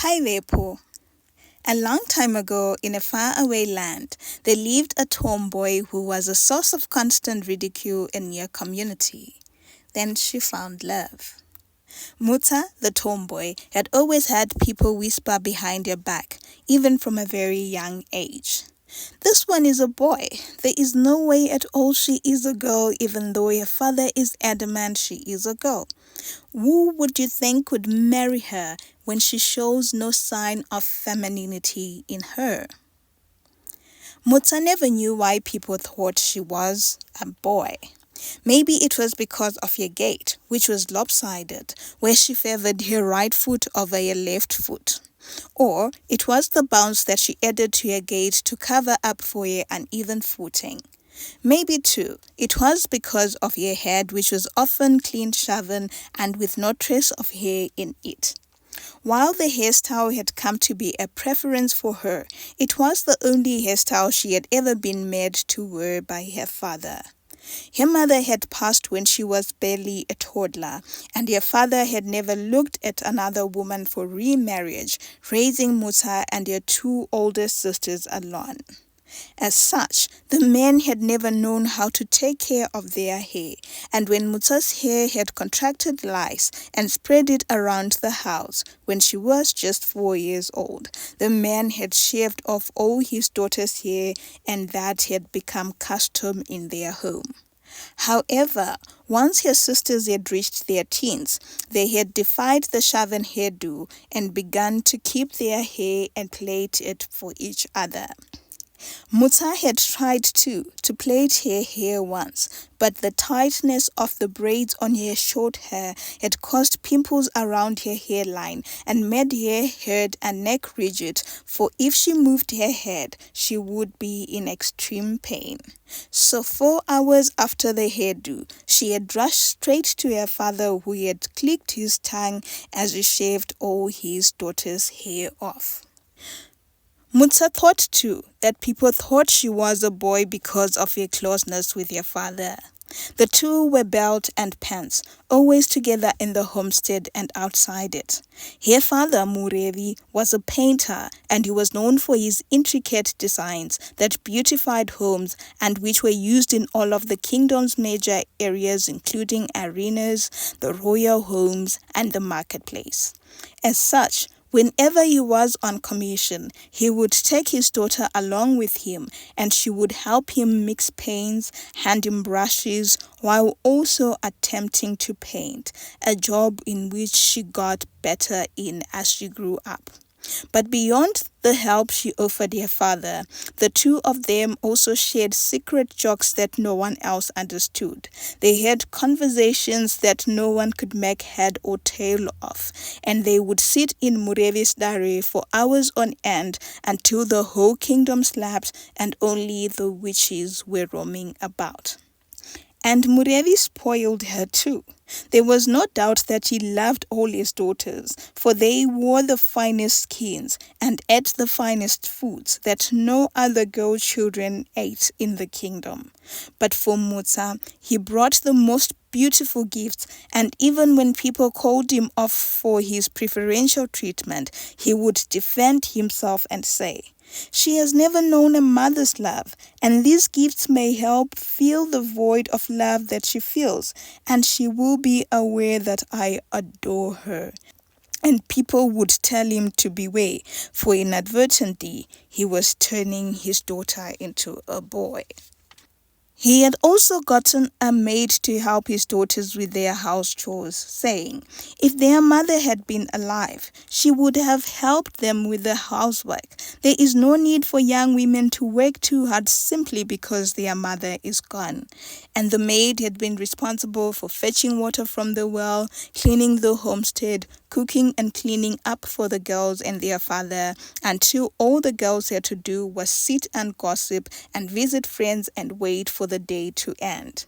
Pineapple. A long time ago, in a faraway land, there lived a tomboy who was a source of constant ridicule in your community. Then she found love. Mutsa, the tomboy, had always had people whisper behind your back, even from a very young age. This one is a boy. There is no way at all she is a girl, even though her father is adamant she is a girl. Who would you think would marry her when she shows no sign of femininity in her? Mutsa never knew why people thought she was a boy. Maybe it was because of her gait, which was lopsided, where she favored her right foot over her left foot. Or it was the bounce that she added to her gait to cover up for her uneven footing. Maybe too, it was because of her head, which was often clean-shaven and with no trace of hair in it. While the hairstyle had come to be a preference for her, it was the only hairstyle she had ever been made to wear by her father. Her mother had passed when she was barely a toddler, and her father had never looked at another woman for remarriage, raising Mutsa and her two older sisters alone. As such, the men had never known how to take care of their hair, and when Mutsa's hair had contracted lice and spread it around the house when she was just 4 years old, the man had shaved off all his daughter's hair, and that had become custom in their home. However, once her sisters had reached their teens, they had defied the shaven hairdo and begun to keep their hair and plait it for each other. Mutsa had tried to plait her hair once, but the tightness of the braids on her short hair had caused pimples around her hairline and made her head and neck rigid, for if she moved her head, she would be in extreme pain. So 4 hours after the hairdo, she had rushed straight to her father, who had clicked his tongue as he shaved all his daughter's hair off. Mutsa thought too that people thought she was a boy because of her closeness with her father. The two were belt and pants, always together in the homestead and outside it. Her father, Murevi, was a painter, and he was known for his intricate designs that beautified homes and which were used in all of the kingdom's major areas, including arenas, the royal homes, and the marketplace. As such, whenever he was on commission, he would take his daughter along with him, and she would help him mix paints, hand him brushes, while also attempting to paint, a job in which she got better in as she grew up. But beyond the help she offered her father, the two of them also shared secret jokes that no one else understood. They had conversations that no one could make head or tail of, and they would sit in Murevi's diary for hours on end until the whole kingdom slept and only the witches were roaming about. And Murevi spoiled her too. There was no doubt that he loved all his daughters, for they wore the finest skins and ate the finest foods that no other girl children ate in the kingdom. But for Mutsa, he brought the most beautiful gifts, and even when people called him off for his preferential treatment, he would defend himself and say, "She has never known a mother's love, and these gifts may help fill the void of love that she feels, and she will be aware that I adore her." And people would tell him to beware, for inadvertently he was turning his daughter into a boy. He had also gotten a maid to help his daughters with their house chores, saying, if their mother had been alive, she would have helped them with the housework. There is no need for young women to work too hard simply because their mother is gone. And the maid had been responsible for fetching water from the well, cleaning the homestead, cooking and cleaning up for the girls and their father, until all the girls had to do was sit and gossip and visit friends and wait for the day to end.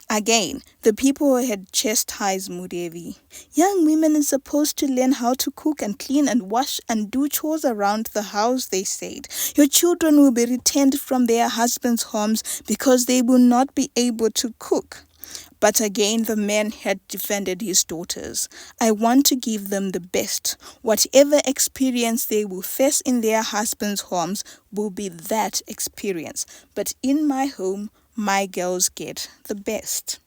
Again, the people had chastised Murevi. Young women are supposed to learn how to cook and clean and wash and do chores around the house, they said. Your children will be returned from their husbands' homes because they will not be able to cook. But again, the man had defended his daughters. I want to give them the best. Whatever experience they will face in their husbands' homes will be that experience. But in my home, my girls get the best.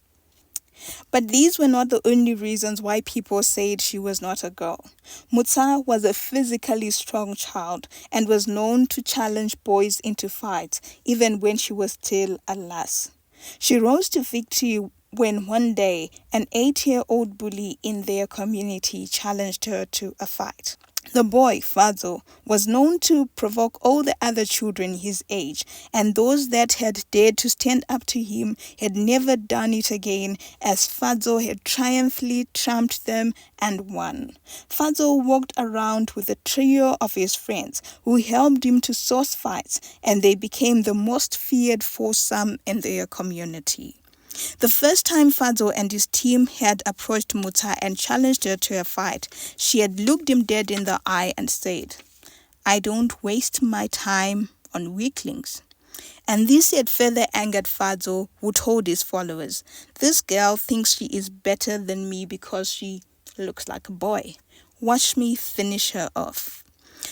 But these were not the only reasons why people said she was not a girl. Mutsa was a physically strong child and was known to challenge boys into fights, even when she was still a lass. She rose to victory when one day an 8-year-old bully in their community challenged her to a fight. The boy, Fadzo, was known to provoke all the other children his age, and those that had dared to stand up to him had never done it again, as Fadzo had triumphantly trumped them and won. Fadzo walked around with a trio of his friends who helped him to source fights, and they became the most feared foursome in their community. The first time Fadzo and his team had approached Mutsa and challenged her to a fight, she had looked him dead in the eye and said, "I don't waste my time on weaklings." And this had further angered Fadzo, who told his followers, "This girl thinks she is better than me because she looks like a boy. Watch me finish her off."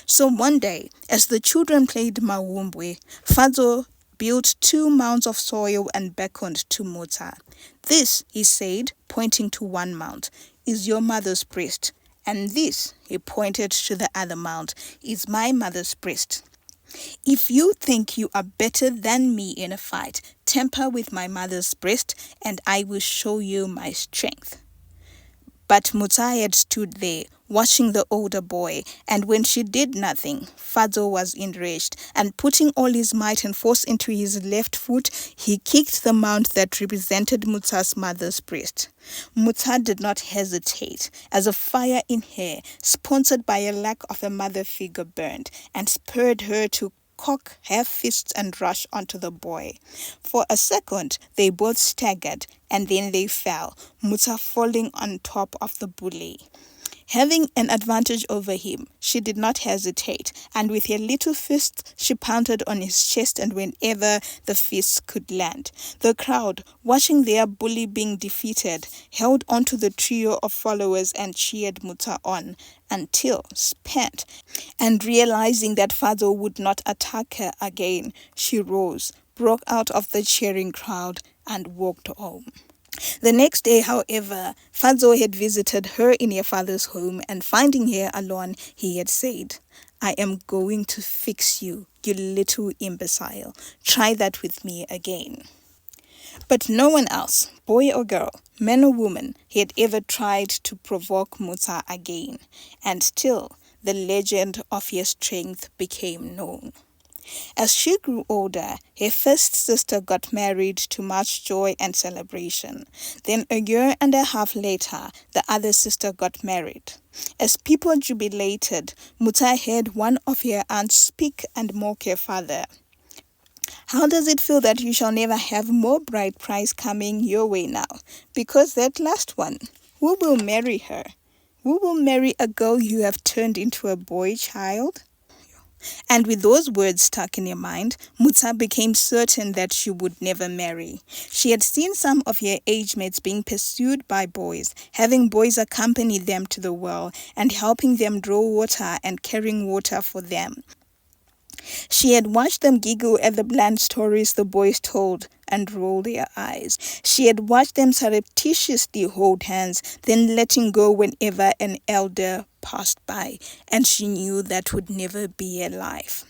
So one day, as the children played Mawumbwe, Fadzo built 2 mounds of soil and beckoned to Mutsa. "This," he said, pointing to one mound, "is your mother's breast. And this," he pointed to the other mound, "is my mother's breast. If you think you are better than me in a fight, tamper with my mother's breast, and I will show you my strength." But Mutsa had stood there, watching the older boy, and when she did nothing, Fadzo was enraged, and putting all his might and force into his left foot, he kicked the mound that represented Mutsa's mother's breast. Mutsa did not hesitate, as a fire in her, sponsored by a lack of a mother figure, burned, and spurred her to cock her fists and rush onto the boy. For a second, they both staggered, and then they fell, Mutsa falling on top of the bully. Having an advantage over him, she did not hesitate, and with her little fist she pounded on his chest and whenever the fist could land. The crowd, watching their bully being defeated, held onto the trio of followers and cheered Mutsa on, until, spent, and realizing that Fadzo would not attack her again, she rose, broke out of the cheering crowd, and walked home. The next day, however, Fadzo had visited her in her father's home, and finding her alone, he had said, "I am going to fix you, you little imbecile. Try that with me again." But no one else, boy or girl, man or woman, had ever tried to provoke Mutsa again, and still the legend of her strength became known. As she grew older, her first sister got married to much joy and celebration. Then a year and a half later, the other sister got married. As people jubilated, Mutsa heard one of her aunts speak and mock her father. "How does it feel that you shall never have more bride price coming your way now? Because that last one, who will marry her? Who will marry a girl you have turned into a boy child?" And with those words stuck in her mind, Mutsa became certain that she would never marry. She had seen some of her age mates being pursued by boys, having boys accompany them to the well and helping them draw water and carrying water for them. She had watched them giggle at the bland stories the boys told and roll their eyes. She had watched them surreptitiously hold hands, then letting go whenever an elder passed by, and she knew that would never be her life.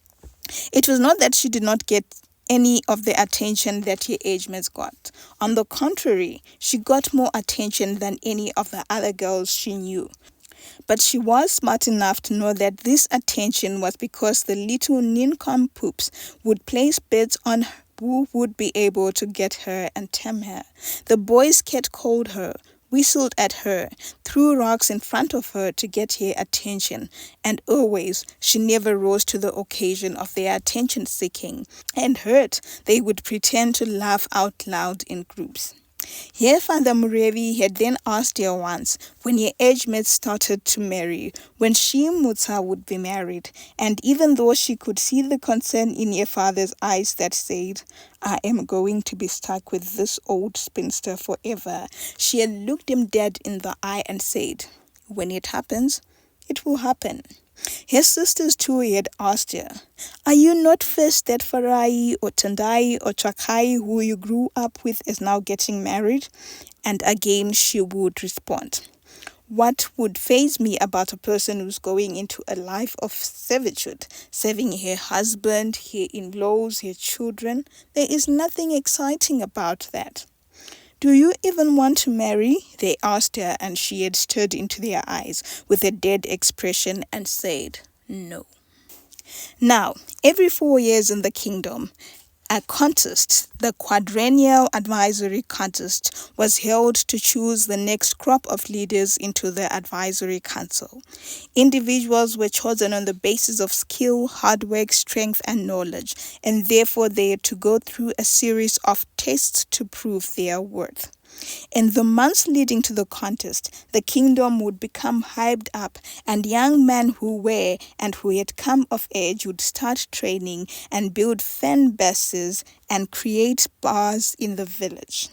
It was not that she did not get any of the attention that her age mates got. On the contrary, she got more attention than any of the other girls she knew. But she was smart enough to know that this attention was because the little nincompoops would place bets on who would be able to get her and tame her. The boys catcalled her, whistled at her, threw rocks in front of her to get her attention, and always she never rose to the occasion of their attention-seeking, and hurt they would pretend to laugh out loud in groups. Here Father Murevi had then asked her once, when her age mates started to marry, when she, Mutsa, would be married, and even though she could see the concern in her father's eyes that said, I am going to be stuck with this old spinster forever, she had looked him dead in the eye and said, when it happens, it will happen. His sisters too had asked her, are you not first that Farai or Tandai or Chakai who you grew up with is now getting married? And again she would respond, what would faze me about a person who's going into a life of servitude, serving her husband, her in-laws, her children? There is nothing exciting about that. Do you even want to marry? They asked her, and she had stared into their eyes with a dead expression and said, no. Now, every 4 years in the kingdom, a contest, the quadrennial advisory contest, was held to choose the next crop of leaders into the advisory council. Individuals were chosen on the basis of skill, hard work, strength, and knowledge, and therefore they had to go through a series of tests to prove their worth. In the months leading to the contest, the kingdom would become hyped up, and young men who were and who had come of age would start training and build fan bases and create bars in the village.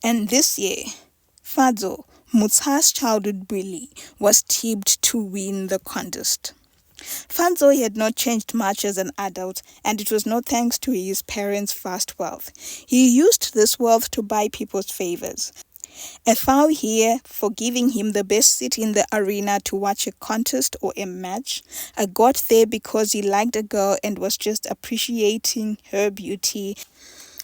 And this year, Fadzo, Mutsa's childhood bully, was tipped to win the contest. Fanzo had not changed much as an adult, and it was no thanks to his parents' vast wealth. He used this wealth to buy people's favors. A fowl here for giving him the best seat in the arena to watch a contest or a match. A goat there because he liked a girl and was just appreciating her beauty.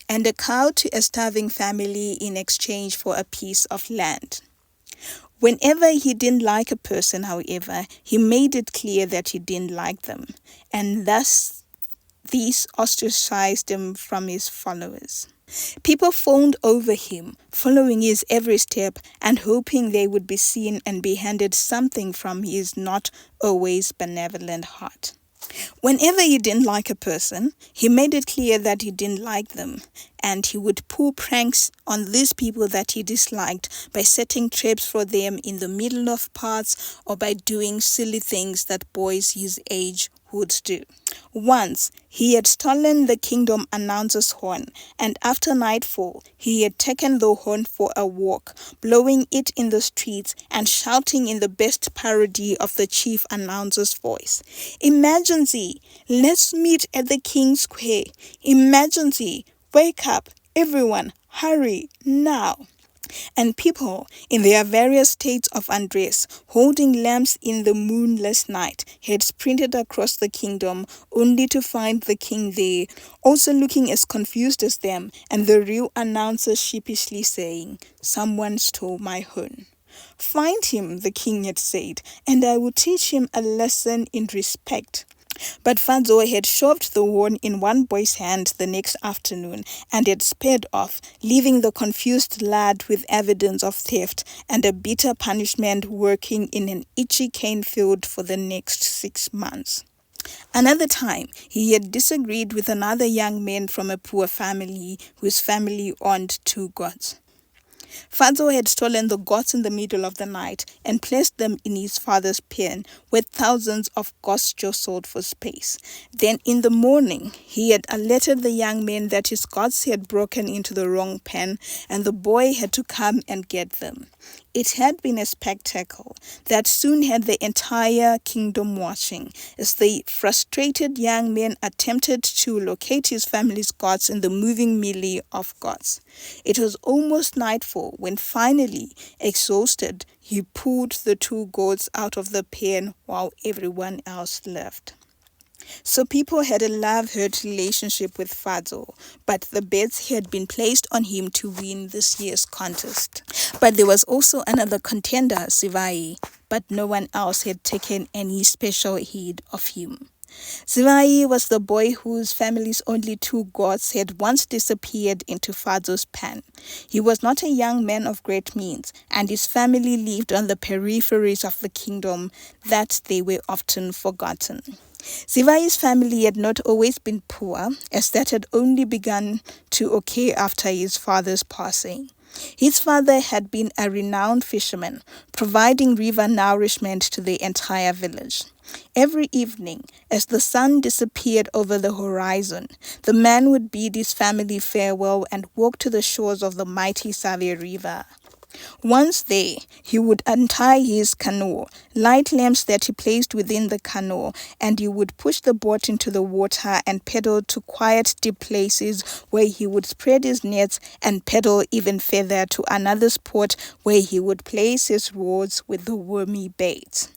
And a cow to a starving family in exchange for a piece of land. Whenever he didn't like a person, however, he made it clear that he didn't like them, and thus these ostracized him from his followers. People fawned over him, following his every step and hoping they would be seen and be handed something from his not always benevolent heart. Whenever he didn't like a person, he made it clear that he didn't like them, and he would pull pranks on these people that he disliked by setting traps for them in the middle of parts or by doing silly things that boys his age would do. Once, he had stolen the kingdom announcer's horn, and after nightfall, he had taken the horn for a walk, blowing it in the streets and shouting in the best parody of the chief announcer's voice. Emergency! Let's meet at the King's Square. Emergency! Wake up! Everyone! Hurry! Now! And people, in their various states of undress, holding lamps in the moonless night, had sprinted across the kingdom, only to find the king there, also looking as confused as them, and the real announcer sheepishly saying, someone stole my horn. Find him, the king had said, and I will teach him a lesson in respect. But Fanzo had shoved the horn in one boy's hand the next afternoon and had sped off, leaving the confused lad with evidence of theft and a bitter punishment working in an itchy cane field for the next 6 months. Another time, he had disagreed with another young man from a poor family whose family owned 2 goats. Fanzo had stolen the goats in the middle of the night and placed them in his father's pen, where thousands of goats jostled for space. Then in the morning, he had alerted the young man that his goats had broken into the wrong pen, and the boy had to come and get them. It had been a spectacle that soon had the entire kingdom watching, as the frustrated young man attempted to locate his family's gods in the moving melee of gods. It was almost nightfall when finally, exhausted, he pulled the 2 goats out of the pen while everyone else left. So people had a love-hate relationship with Fadzo, but the bets had been placed on him to win this year's contest. But there was also another contender, Zivai, but no one else had taken any special heed of him. Zivai was the boy whose family's only 2 goats had once disappeared into Fadzo's pen. He was not a young man of great means, and his family lived on the peripheries of the kingdom, that they were often forgotten. Zivai's family had not always been poor, as that had only begun to occur after his father's passing. His father had been a renowned fisherman, providing river nourishment to the entire village. Every evening, as the sun disappeared over the horizon, the man would bid his family farewell and walk to the shores of the mighty Zivai River. Once there, he would untie his canoe, light lamps that he placed within the canoe, and he would push the boat into the water and paddle to quiet, deep places where he would spread his nets and paddle even further to another spot where he would place his rods with the wormy bait.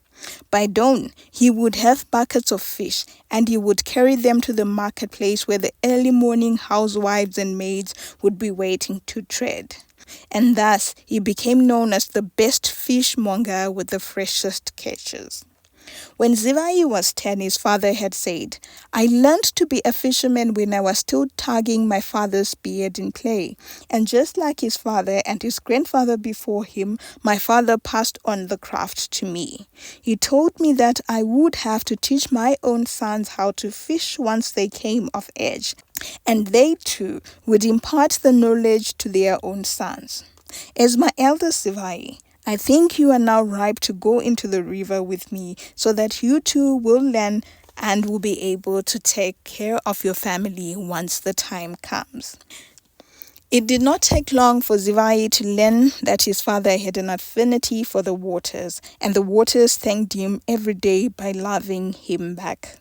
By dawn, he would have buckets of fish, and he would carry them to the marketplace where the early morning housewives and maids would be waiting to trade. And thus he became known as the best fishmonger with the freshest catches. When Zivai was 10, his father had said, "I learned to be a fisherman when I was still tugging my father's beard in play. And just like his father and his grandfather before him, my father passed on the craft to me. He told me that I would have to teach my own sons how to fish once they came of age, and they too would impart the knowledge to their own sons. As my elder Zivai, I think you are now ripe to go into the river with me so that you too will learn and will be able to take care of your family once the time comes." It did not take long for Zivai to learn that his father had an affinity for the waters, and the waters thanked him every day by loving him back.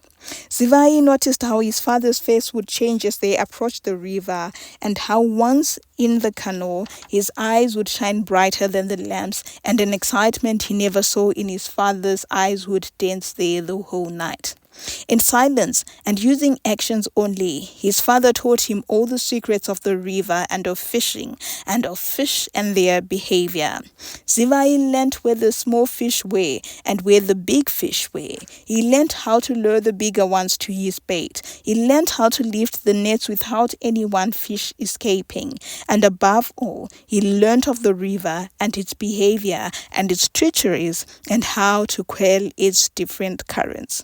Zivai noticed how his father's face would change as they approached the river, and how once in the canoe, his eyes would shine brighter than the lamps, and an excitement he never saw in his father's eyes would dance there the whole night. In silence and using actions only, his father taught him all the secrets of the river and of fishing, and of fish and their behavior. Zivai learnt where the small fish were and where the big fish were. He learnt how to lure the bigger ones to his bait. He learnt how to lift the nets without any one fish escaping. And above all, he learnt of the river and its behavior and its treacheries, and how to quell its different currents.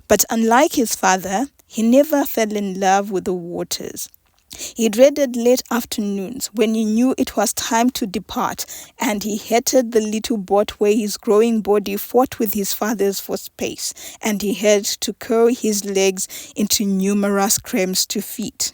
But unlike his father, he never fell in love with the waters. He dreaded late afternoons when he knew it was time to depart, and he hated the little boat where his growing body fought with his father's for space, and he had to curl his legs into numerous cramps to feed.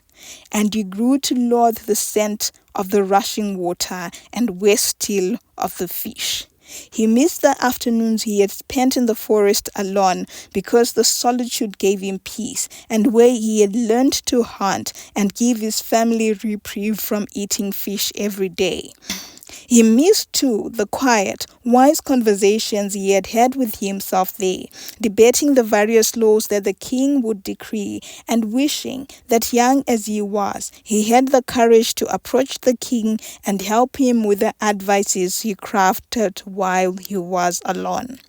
And he grew to loathe the scent of the rushing water and worse still of the fish. He missed the afternoons he had spent in the forest alone, because the solitude gave him peace, and where he had learned to hunt and give his family reprieve from eating fish every day. He missed too the quiet, wise conversations he had had with himself there, debating the various laws that the king would decree, and wishing that, young as he was, he had the courage to approach the king and help him with the advices he crafted while he was alone.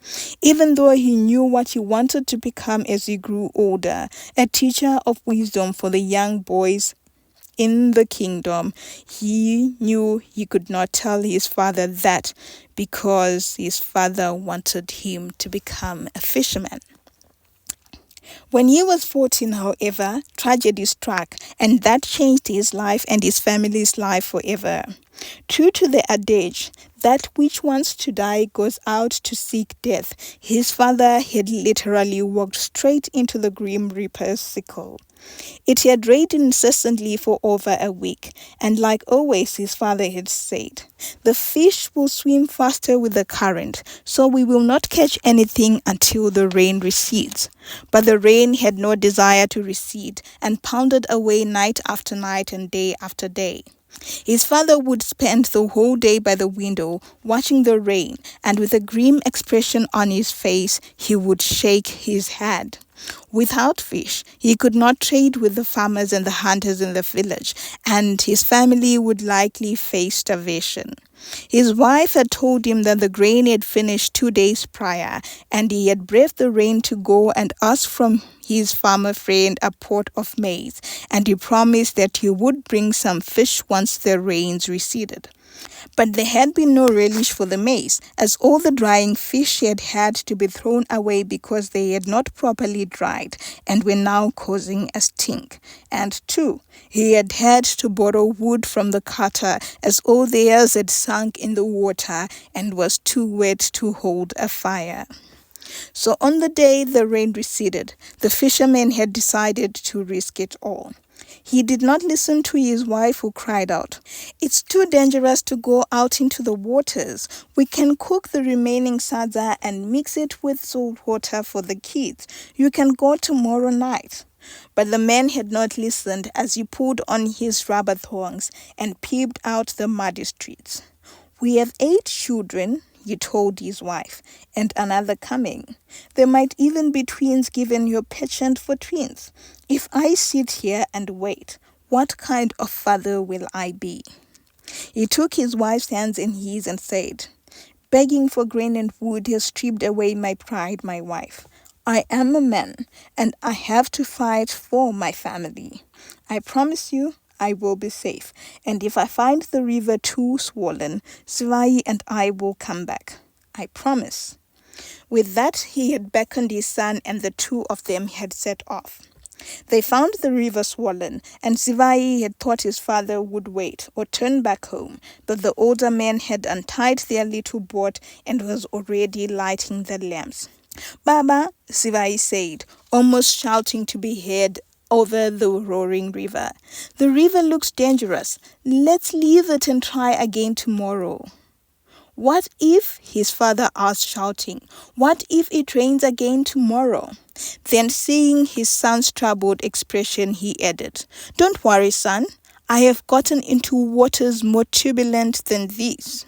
Even though he knew what he wanted to become as he grew older, a teacher of wisdom for the young boys in the kingdom, he knew he could not tell his father that, because his father wanted him to become a fisherman. When he was 14, however, tragedy struck, and that changed his life and his family's life forever. True to the adage, that which wants to die goes out to seek death, his father had literally walked straight into the grim reaper's sickle. It had rained incessantly for over a week, and like always his father had said, "The fish will swim faster with the current, so we will not catch anything until the rain recedes." But the rain had no desire to recede, and pounded away night after night and day after day. His father would spend the whole day by the window watching the rain, and with a grim expression on his face, he would shake his head. Without fish, he could not trade with the farmers and the hunters in the village, and his family would likely face starvation. His wife had told him that the grain had finished 2 days prior, and he had braved the rain to go and ask from his farmer friend a pot of maize, and he promised that he would bring some fish once the rains receded. But there had been no relish for the maize, as all the drying fish had to be thrown away because they had not properly dried and were now causing a stink. And 2, he had to borrow wood from the cutter, as all theirs had sunk in the water and was too wet to hold a fire. So on the day the rain receded, the fisherman had decided to risk it all. He did not listen to his wife, who cried out, "It's too dangerous to go out into the waters. We can cook the remaining sadza and mix it with salt water for the kids. You can go tomorrow night." But the man had not listened, as he pulled on his rubber thongs and peeped out the muddy streets. "We have 8 children," he told his wife, "and another coming. There might even be twins given you're patient for twins. If I sit here and wait, what kind of father will I be?" He took his wife's hands in his and said, "Begging for grain and wood has stripped away my pride, my wife. I am a man, and I have to fight for my family. I promise you I will be safe, and if I find the river too swollen, Zivai and I will come back. I promise." With that, he had beckoned his son, and the 2 of them had set off. They found the river swollen, and Zivai had thought his father would wait or turn back home, but the older men had untied their little boat and was already lighting the lamps. "Baba," Zivai said, almost shouting to be heard over the roaring river, "the river looks dangerous. Let's leave it and try again tomorrow." "What if," his father asked, shouting, "what if it rains again tomorrow?" Then, seeing his son's troubled expression, he added, "Don't worry, son. I have gotten into waters more turbulent than these."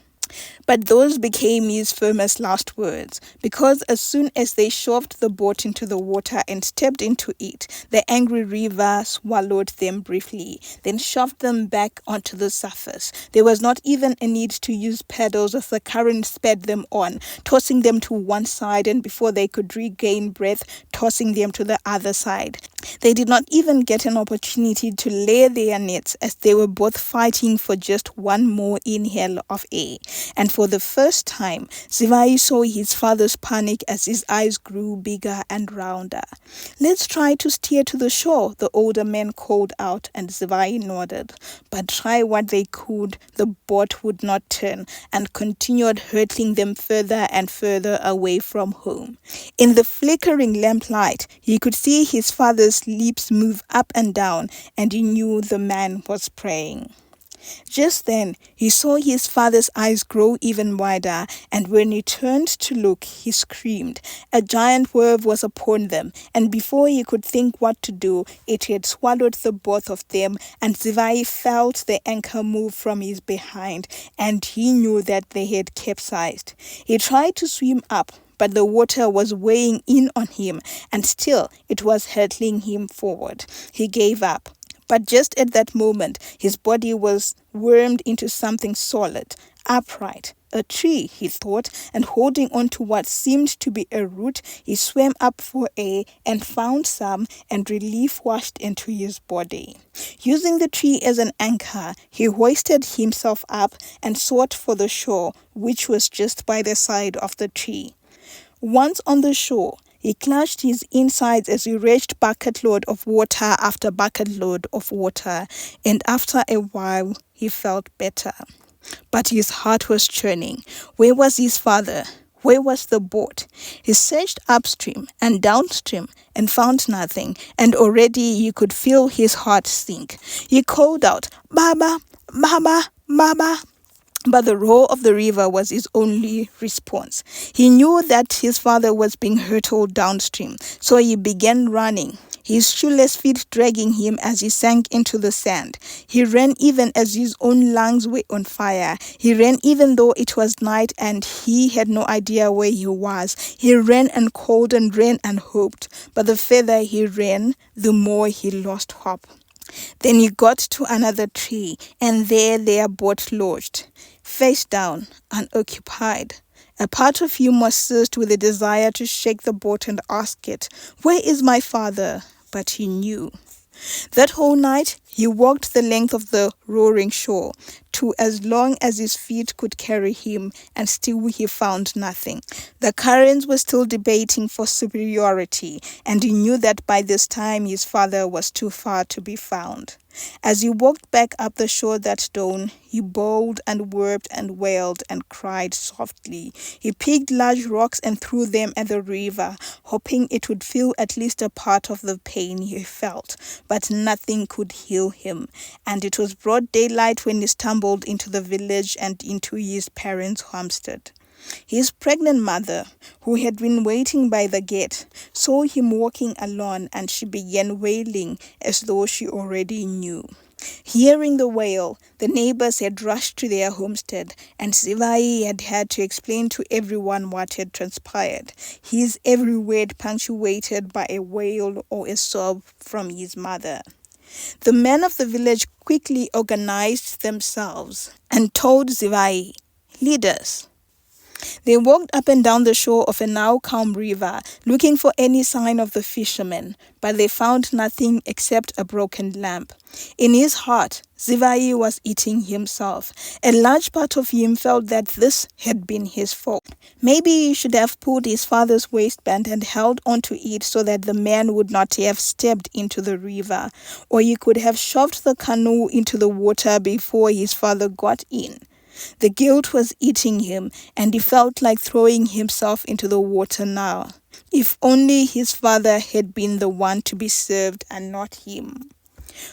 But those became his famous last words, because as soon as they shoved the boat into the water and stepped into it, the angry river swallowed them briefly, then shoved them back onto the surface. There was not even a need to use paddles as the current sped them on, tossing them to one side, and before they could regain breath, tossing them to the other side. They did not even get an opportunity to lay their nets, as they were both fighting for just one more inhale of air. And for the first time, Zivai saw his father's panic as his eyes grew bigger and rounder. "Let's try to steer to the shore," the older man called out, and Zivai nodded. But try what they could, the boat would not turn and continued hurtling them further and further away from home. In the flickering lamplight, he could see his father's lips move up and down, and he knew the man was praying. Just then, he saw his father's eyes grow even wider, and when he turned to look, he screamed. A giant wave was upon them, and before he could think what to do, it had swallowed the both of them, and Zivai felt the anchor move from his behind, and he knew that they had capsized. He tried to swim up, but the water was weighing in on him, and still it was hurtling him forward. He gave up. But just at that moment, his body was wormed into something solid, upright. A tree, he thought, and holding on to what seemed to be a root, he swam up for air and found some, and relief washed into his body. Using the tree as an anchor, he hoisted himself up and sought for the shore, which was just by the side of the tree. Once on the shore, he clutched his insides as he reached bucketload of water after bucketload of water, and after a while he felt better. But his heart was churning. Where was his father? Where was the boat? He searched upstream and downstream and found nothing, and already he could feel his heart sink. He called out, "Baba, Baba, Baba." But the roar of the river was his only response. He knew that his father was being hurtled downstream, so he began running, his shoeless feet dragging him as he sank into the sand. He ran even as his own lungs were on fire. He ran even though it was night and he had no idea where he was. He ran and called and ran and hoped, but the further he ran, the more he lost hope. Then he got to another tree, and there their boat lodged, face down, unoccupied. A part of him was seized with a desire to shake the boat and ask it, "Where is my father?" But he knew. That whole night, He walked the length of the roaring shore, to as long as his feet could carry him, and still he found nothing. The currents were still debating for superiority, and he knew that by this time his father was too far to be found. As he walked back up the shore that dawn, he bawled and whooped and wailed and cried softly. He picked large rocks and threw them at the river, hoping it would feel at least a part of the pain he felt, but nothing could heal him, and it was broad daylight when he stumbled into the village and into his parents' homestead. His pregnant mother, who had been waiting by the gate, saw him walking alone, and she began wailing as though she already knew. Hearing the wail, the neighbors had rushed to their homestead, and Zivai had had to explain to everyone what had transpired, his every word punctuated by a wail or a sob from his mother. The men of the village quickly organized themselves and told Zivai, "Lead us." They walked up and down the shore of a now calm river, looking for any sign of the fishermen, but they found nothing except a broken lamp. In his heart, Zivai was eating himself. A large part of him felt that this had been his fault. Maybe he should have pulled his father's waistband and held onto it so that the man would not have stepped into the river, or he could have shoved the canoe into the water before his father got in. The guilt was eating him, and he felt like throwing himself into the water now. If only his father had been the one to be served and not him.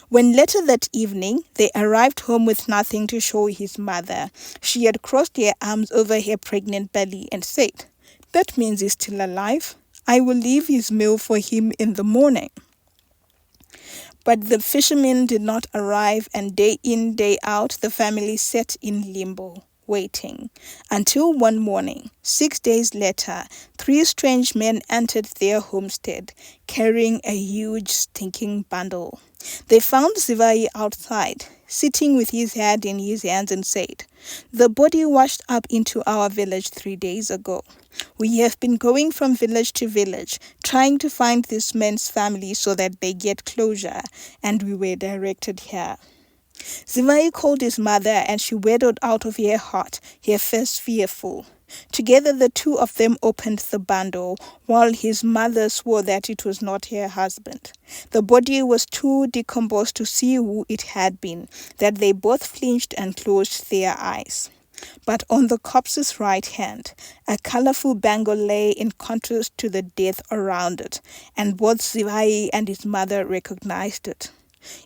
When later that evening they arrived home with nothing to show his mother, she had crossed her arms over her pregnant belly and said, "That means he's still alive. I will leave his meal for him in the morning." But the fishermen did not arrive, and day in, day out, the family sat in limbo, waiting. Until one morning, 6 days later, 3 strange men entered their homestead, carrying a huge stinking bundle. They found Zivai outside, sitting with his head in his hands, and said, "The body washed up into our village 3 days ago. We have been going from village to village, trying to find this man's family so that they get closure, and we were directed here." Zivai called his mother, and she wailed out of her heart, her face fearful. Together the two of them opened the bundle, while his mother swore that it was not her husband. The body was too decomposed to see who it had been, that they both flinched and closed their eyes. But on the corpse's right hand, a colorful bangle lay in contrast to the death around it, and both Zivai and his mother recognized it.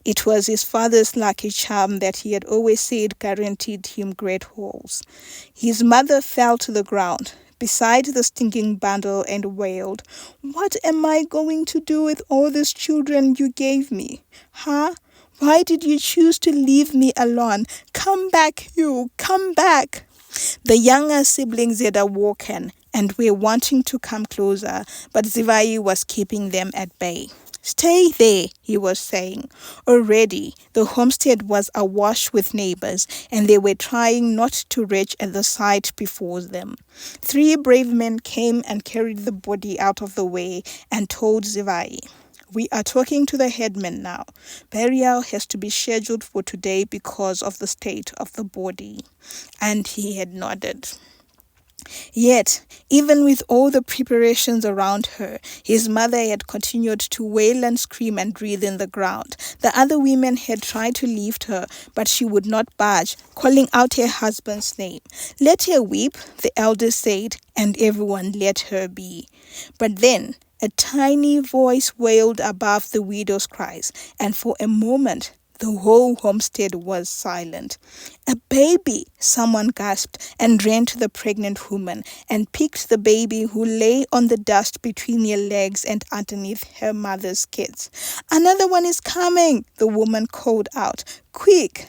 It was his father's lucky charm that he had always said guaranteed him great hauls. His mother fell to the ground beside the stinking bundle and wailed, "What am I going to do with all these children you gave me? Huh? Why did you choose to leave me alone? Come back, you! Come back!" The younger siblings had awoken and were wanting to come closer, but Zivai was keeping them at bay. "Stay there," he was saying. Already, the homestead was awash with neighbors, and they were trying not to retch at the sight before them. 3 brave men came and carried the body out of the way and told Zivai, "We are talking to the headman now. Burial has to be scheduled for today because of the state of the body." And he had nodded. Yet, even with all the preparations around her, his mother had continued to wail and scream and breathe in the ground. The other women had tried to lift her, but she would not budge, calling out her husband's name. "Let her weep," the elders said, and everyone let her be. But then, a tiny voice wailed above the widow's cries, and for a moment, the whole homestead was silent. "A baby!" someone gasped, and ran to the pregnant woman and picked the baby, who lay on the dust between her legs and underneath her mother's kids. "Another one is coming!" the woman called out. "Quick!"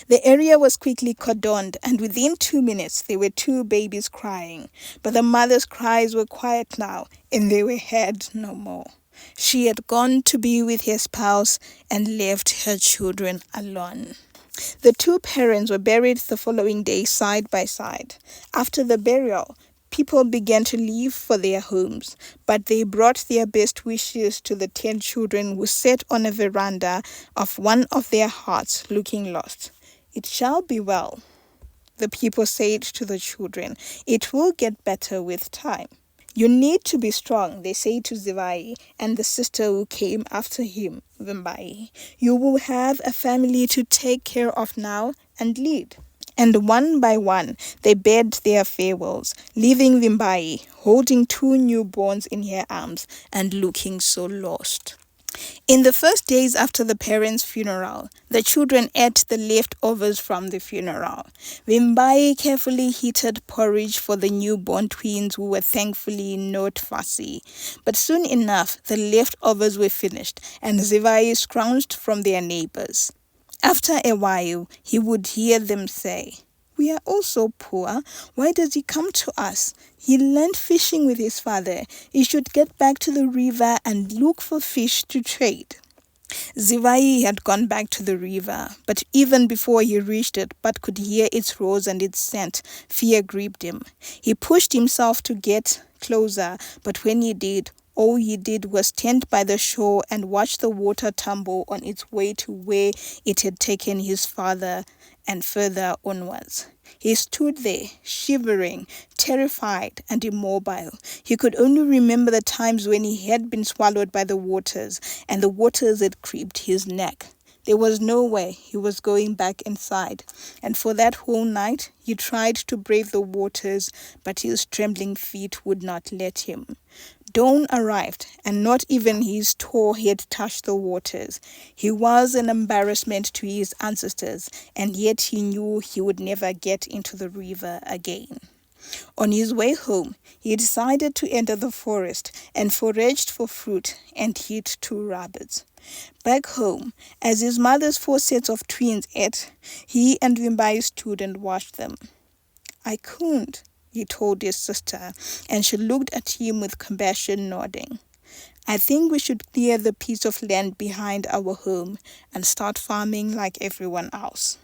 The area was quickly cordoned, and within 2 minutes there were 2 babies crying. But the mother's cries were quiet now, and they were heard no more. She had gone to be with her spouse and left her children alone. The 2 parents were buried the following day side by side. After the burial, people began to leave for their homes, but they brought their best wishes to the 10 children who sat on a veranda of one of their huts looking lost. "It shall be well," the people said to the children. "It will get better with time." "You need to be strong," they say to Zivai and the sister who came after him, Vimbai. "You will have a family to take care of now and lead." And one by one, they bade their farewells, leaving Vimbai holding 2 newborns in her arms and looking so lost. In the first days after the parents' funeral, the children ate the leftovers from the funeral. Vimbai carefully heated porridge for the newborn twins who were thankfully not fussy. But soon enough, the leftovers were finished and Zivai scrounged from their neighbors. After a while, he would hear them say, "We are all so poor. Why does he come to us? He learned fishing with his father. He should get back to the river and look for fish to trade." Zivai had gone back to the river, but even before he reached it but could hear its roars and its scent, fear gripped him. He pushed himself to get closer, but when he did, all he did was stand by the shore and watch the water tumble on its way to where it had taken his father and further onwards. He stood there, shivering, terrified and immobile. He could only remember the times when he had been swallowed by the waters, and the waters had creeped his neck. There was no way he was going back inside, and for that whole night he tried to brave the waters, but his trembling feet would not let him. Dawn arrived, and not even his toe had touched the waters. He was an embarrassment to his ancestors, and yet he knew he would never get into the river again. On his way home, he decided to enter the forest and foraged for fruit and hit 2 rabbits. Back home, as his mother's 4 sets of twins ate, he and Vimbai stood and watched them. "I couldn't," he told his sister, and she looked at him with compassion, nodding. "I think we should clear the piece of land behind our home and start farming like everyone else."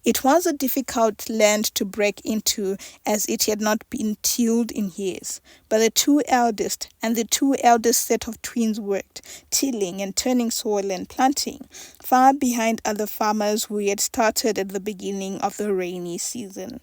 It was a difficult land to break into, as it had not been tilled in years, but the 2 eldest and the 2 eldest set of twins worked, tilling and turning soil and planting, far behind other farmers who had started at the beginning of the rainy season.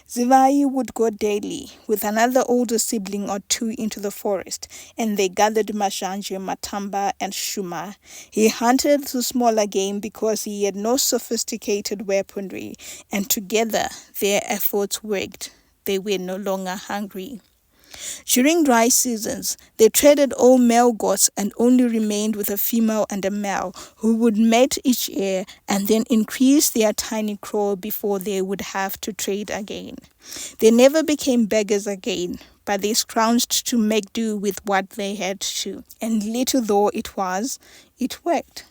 Zivai would go daily with another older sibling or 2 into the forest, and they gathered mashanje, matamba, and shuma. He hunted the smaller game because he had no sophisticated weaponry, and together their efforts worked. They were no longer hungry. During dry seasons, they traded all male goats and only remained with a female and a male who would mate each year and then increase their tiny crow before they would have to trade again. They never became beggars again, but they scrounged to make do with what they had to, and little though it was, it worked.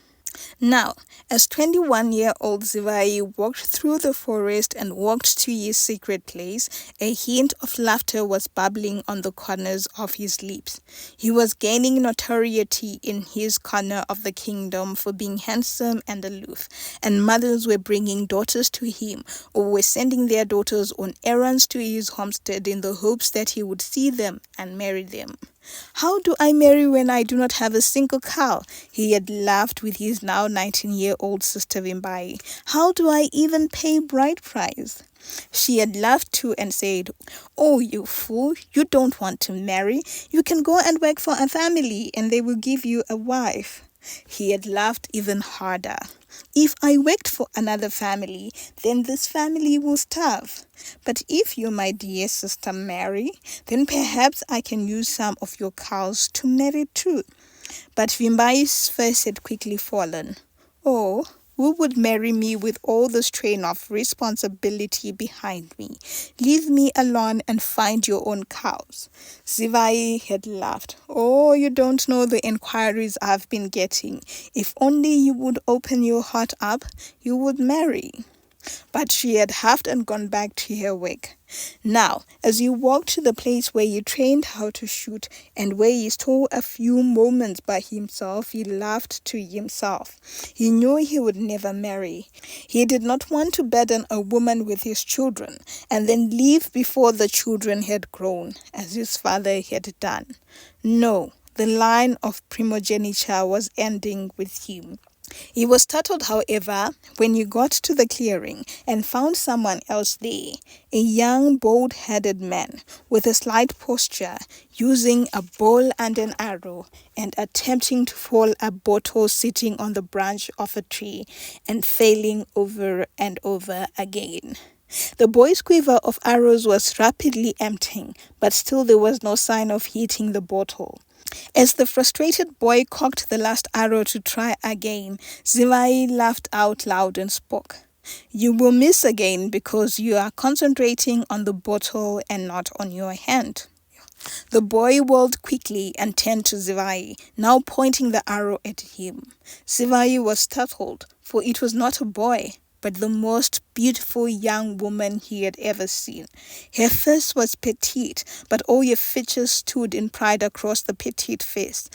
Now, as 21-year-old Zivai walked through the forest and walked to his secret place, a hint of laughter was bubbling on the corners of his lips. He was gaining notoriety in his corner of the kingdom for being handsome and aloof, and mothers were bringing daughters to him or were sending their daughters on errands to his homestead in the hopes that he would see them and marry them. "How do I marry when I do not have a single cow?" he had laughed with his now 19-year-old sister Vimbai. "How do I even pay bride price?" She had laughed too and said, "Oh, you fool, you don't want to marry. You can go and work for a family and they will give you a wife." He had laughed even harder. "If I worked for another family, then this family will starve. But if you, my dear sister, marry, then perhaps I can use some of your cows to marry too." But Vimbai's face had quickly fallen. "Oh, who would marry me with all the strain of responsibility behind me? Leave me alone and find your own cows." Zivai had laughed. "Oh, you don't know the inquiries I've been getting. If only you would open your heart up, you would marry." But she had huffed and gone back to her work. Now, as he walked to the place where he trained how to shoot and where he stole a few moments by himself, he laughed to himself. He knew he would never marry. He did not want to burden a woman with his children and then leave before the children had grown, as his father had done. No, the line of primogeniture was ending with him. He was startled, however, when he got to the clearing and found someone else there, a young, bald-headed man with a slight posture, using a bow and an arrow and attempting to fall a bottle sitting on the branch of a tree and failing over and over again. The boy's quiver of arrows was rapidly emptying, but still there was no sign of hitting the bottle. As the frustrated boy cocked the last arrow to try again, Zivai laughed out loud and spoke. "You will miss again because you are concentrating on the bottle and not on your hand." The boy whirled quickly and turned to Zivai, now pointing the arrow at him. Zivai was startled, for it was not a boy, but the most beautiful young woman he had ever seen. Her face was petite, but all her features stood in pride across the petite face.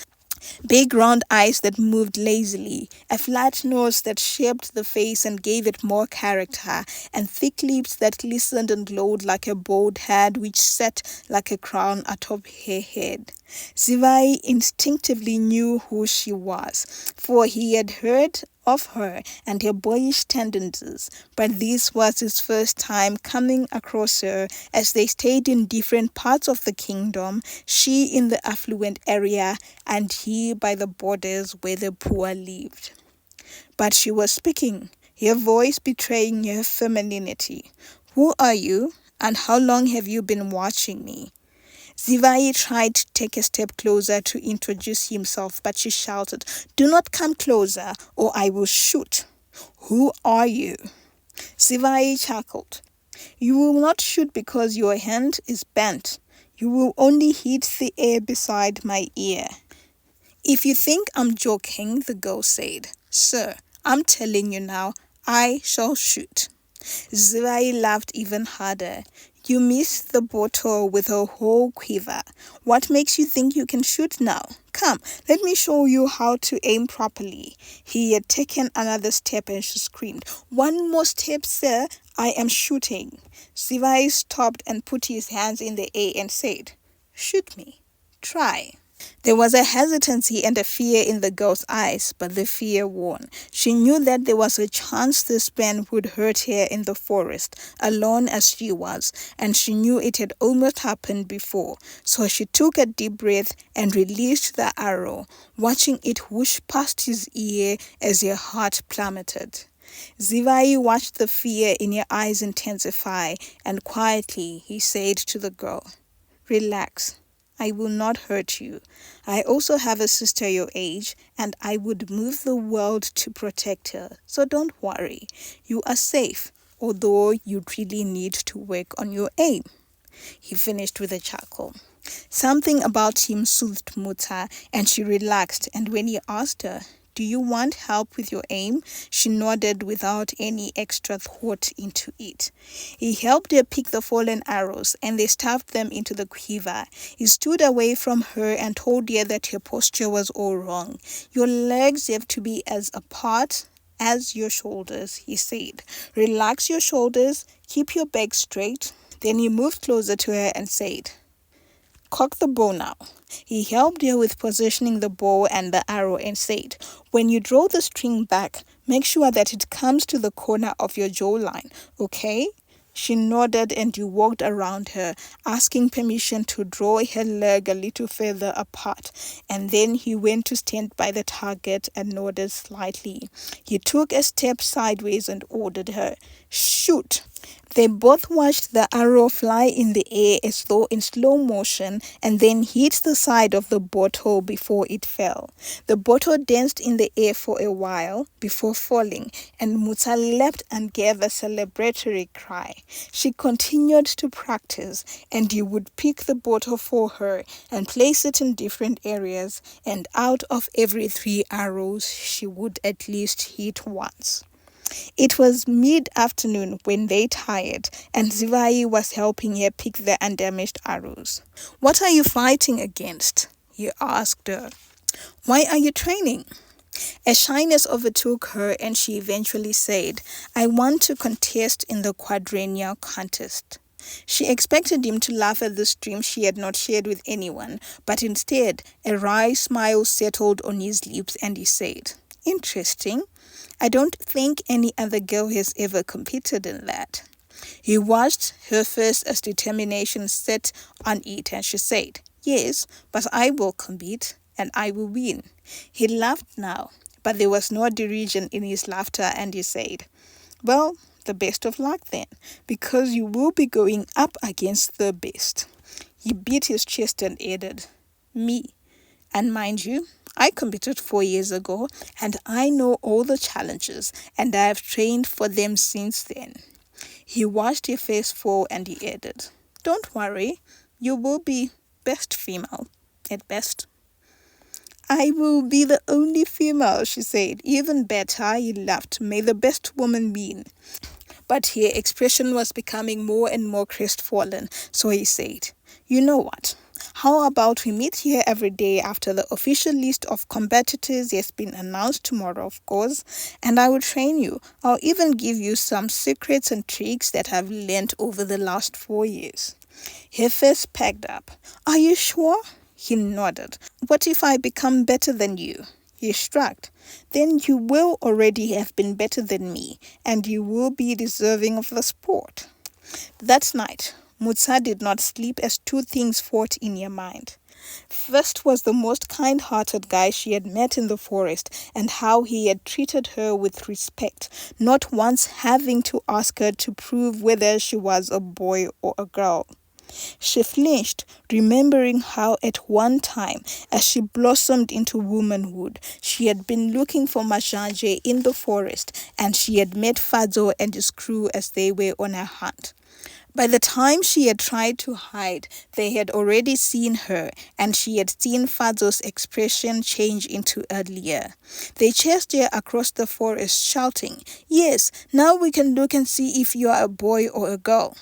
Big round eyes that moved lazily, a flat nose that shaped the face and gave it more character, and thick lips that glistened and glowed like a bald head which sat like a crown atop her head. Zivai instinctively knew who she was, for he had heard of her and her boyish tendencies, but this was his first time coming across her as they stayed in different parts of the kingdom, she in the affluent area and he by the borders where the poor lived. But she was speaking, her voice betraying her femininity. "Who are you, and how long have you been watching me?" Zivai tried to take a step closer to introduce himself, but she shouted, "Do not come closer, or I will shoot." "Who are you?" Zivai chuckled. "You will not shoot because your hand is bent. You will only hit the air beside my ear." "If you think I'm joking," the girl said, "sir, I'm telling you now, I shall shoot." Zivai laughed even harder. "You missed the bottle with a whole quiver. What makes you think you can shoot now? Come, let me show you how to aim properly." He had taken another step and she screamed, "One more step, sir, I am shooting." Zivai stopped and put his hands in the air and said, "Shoot me. Try." There was a hesitancy and a fear in the girl's eyes, but the fear won. She knew that there was a chance this man would hurt her in the forest, alone as she was, and she knew it had almost happened before. So she took a deep breath and released the arrow, watching it whoosh past his ear as her heart plummeted. Zivai watched the fear in her eyes intensify, and quietly he said to the girl, "Relax. I will not hurt you. I also have a sister your age, and I would move the world to protect her. So don't worry. You are safe, although you really need to work on your aim." He finished with a chuckle. Something about him soothed Mutsa, and she relaxed, and when he asked her, "Do you want help with your aim?" she nodded without any extra thought into it. He helped her pick the fallen arrows, and they stuffed them into the quiver. He stood away from her and told her that her posture was all wrong. "Your legs have to be as apart as your shoulders," he said. "Relax your shoulders, keep your back straight." Then he moved closer to her and said, "Cock the bow now." He helped her with positioning the bow and the arrow and said, "When you draw the string back, make sure that it comes to the corner of your jawline, okay?" She nodded and he walked around her, asking permission to draw her leg a little further apart, and then he went to stand by the target and nodded slightly. He took a step sideways and ordered her, "Shoot." They both watched the arrow fly in the air as though in slow motion and then hit the side of the bottle before it fell. The bottle danced in the air for a while before falling, and Mutsa leapt and gave a celebratory cry. She continued to practice, and he would pick the bottle for her and place it in different areas, and out of every 3 arrows she would at least hit once. It was mid-afternoon when they tired, and Zivai was helping her pick the undamaged arrows. "What are you fighting against?" he asked her. "Why are you training?" A shyness overtook her, and she eventually said, "I want to contest in the quadrennial contest." She expected him to laugh at this dream she had not shared with anyone, but instead a wry smile settled on his lips and he said, "Interesting. I don't think any other girl has ever competed in that." He watched her face as determination set on it, and she said, "Yes, but I will compete and I will win." He laughed now, but there was no derision in his laughter, and he said, "Well, the best of luck then, because you will be going up against the best." He beat his chest and added, "Me. And mind you, I competed 4 years ago, and I know all the challenges, and I have trained for them since then." He watched her face fall and he added, "Don't worry, you will be best female, at best." "I will be the only female," she said. "Even better," he laughed. "May the best woman win." But her expression was becoming more and more crestfallen, so he said, "You know what? How about we meet here every day after the official list of competitors has been announced tomorrow, of course, and I will train you. I'll even give you some secrets and tricks that I've learned over the last 4 years." Her face perked up. "Are you sure?" He nodded. "What if I become better than you?" He shrugged. "Then you will already have been better than me, and you will be deserving of the sport." That night, Mutsa did not sleep as two things fought in her mind. First was the most kind-hearted guy she had met in the forest, and how he had treated her with respect, not once having to ask her to prove whether she was a boy or a girl. She flinched, remembering how at one time, as she blossomed into womanhood, she had been looking for Majanje in the forest, and she had met Fado and his crew as they were on a hunt. By the time she had tried to hide, they had already seen her, and she had seen Fado's expression change into earlier. They chased her across the forest, shouting, "Yes, now we can look and see if you are a boy or a girl."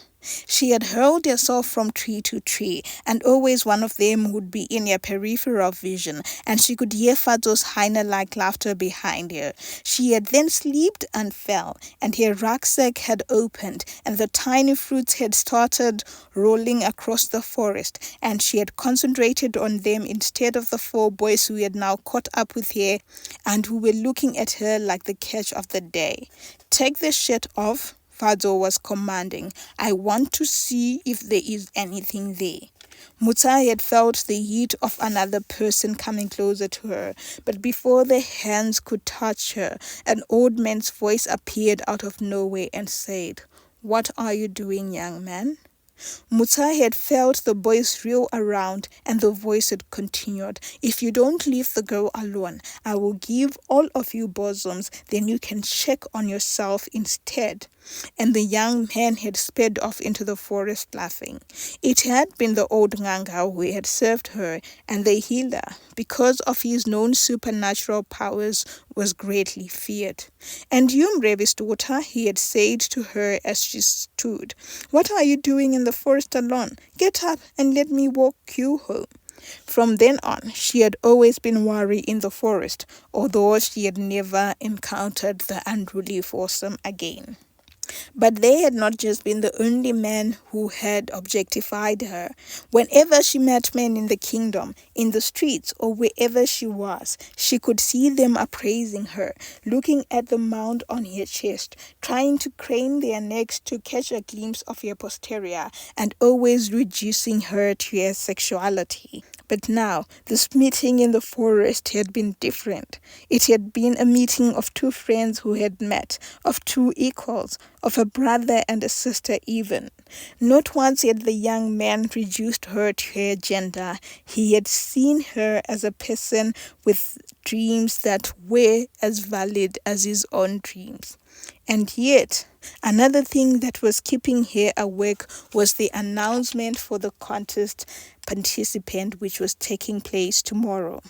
She had hurled herself from tree to tree, and always one of them would be in her peripheral vision, and she could hear Fado's hyena-like laughter behind her. She had then slipped and fell, and her rucksack had opened, and the tiny fruits had started rolling across the forest, and she had concentrated on them instead of the 4 boys who had now caught up with her and who were looking at her like the catch of the day. "Take the shirt off," Fado was commanding. "I want to see if there is anything there." Mutsa had felt the heat of another person coming closer to her, but before the hands could touch her, an old man's voice appeared out of nowhere and said, "What are you doing, young man?" Mutsa had felt the boys reel around, and the voice had continued, "If you don't leave the girl alone, I will give all of you bosoms, then you can check on yourself instead." And the young man had sped off into the forest laughing. It had been the old Nganga who had served her, and the healer, because of his known supernatural powers, was greatly feared. "And you, Mrevi's daughter," he had said to her as she stood, "what are you doing in the forest alone? Get up and let me walk you home." From then on, she had always been wary in the forest, although she had never encountered the unruly foursome again. But they had not just been the only men who had objectified her. Whenever she met men in the kingdom, in the streets, or wherever she was, she could see them appraising her, looking at the mound on her chest, trying to crane their necks to catch a glimpse of her posterior, and always reducing her to her sexuality. But now, this meeting in the forest had been different. It had been a meeting of 2 friends who had met, of 2 equals, of a brother and a sister even. Not once had the young man reduced her to her gender. He had seen her as a person with dreams that were as valid as his own dreams. And yet, another thing that was keeping her awake was the announcement for the contest participant, which was taking place tomorrow.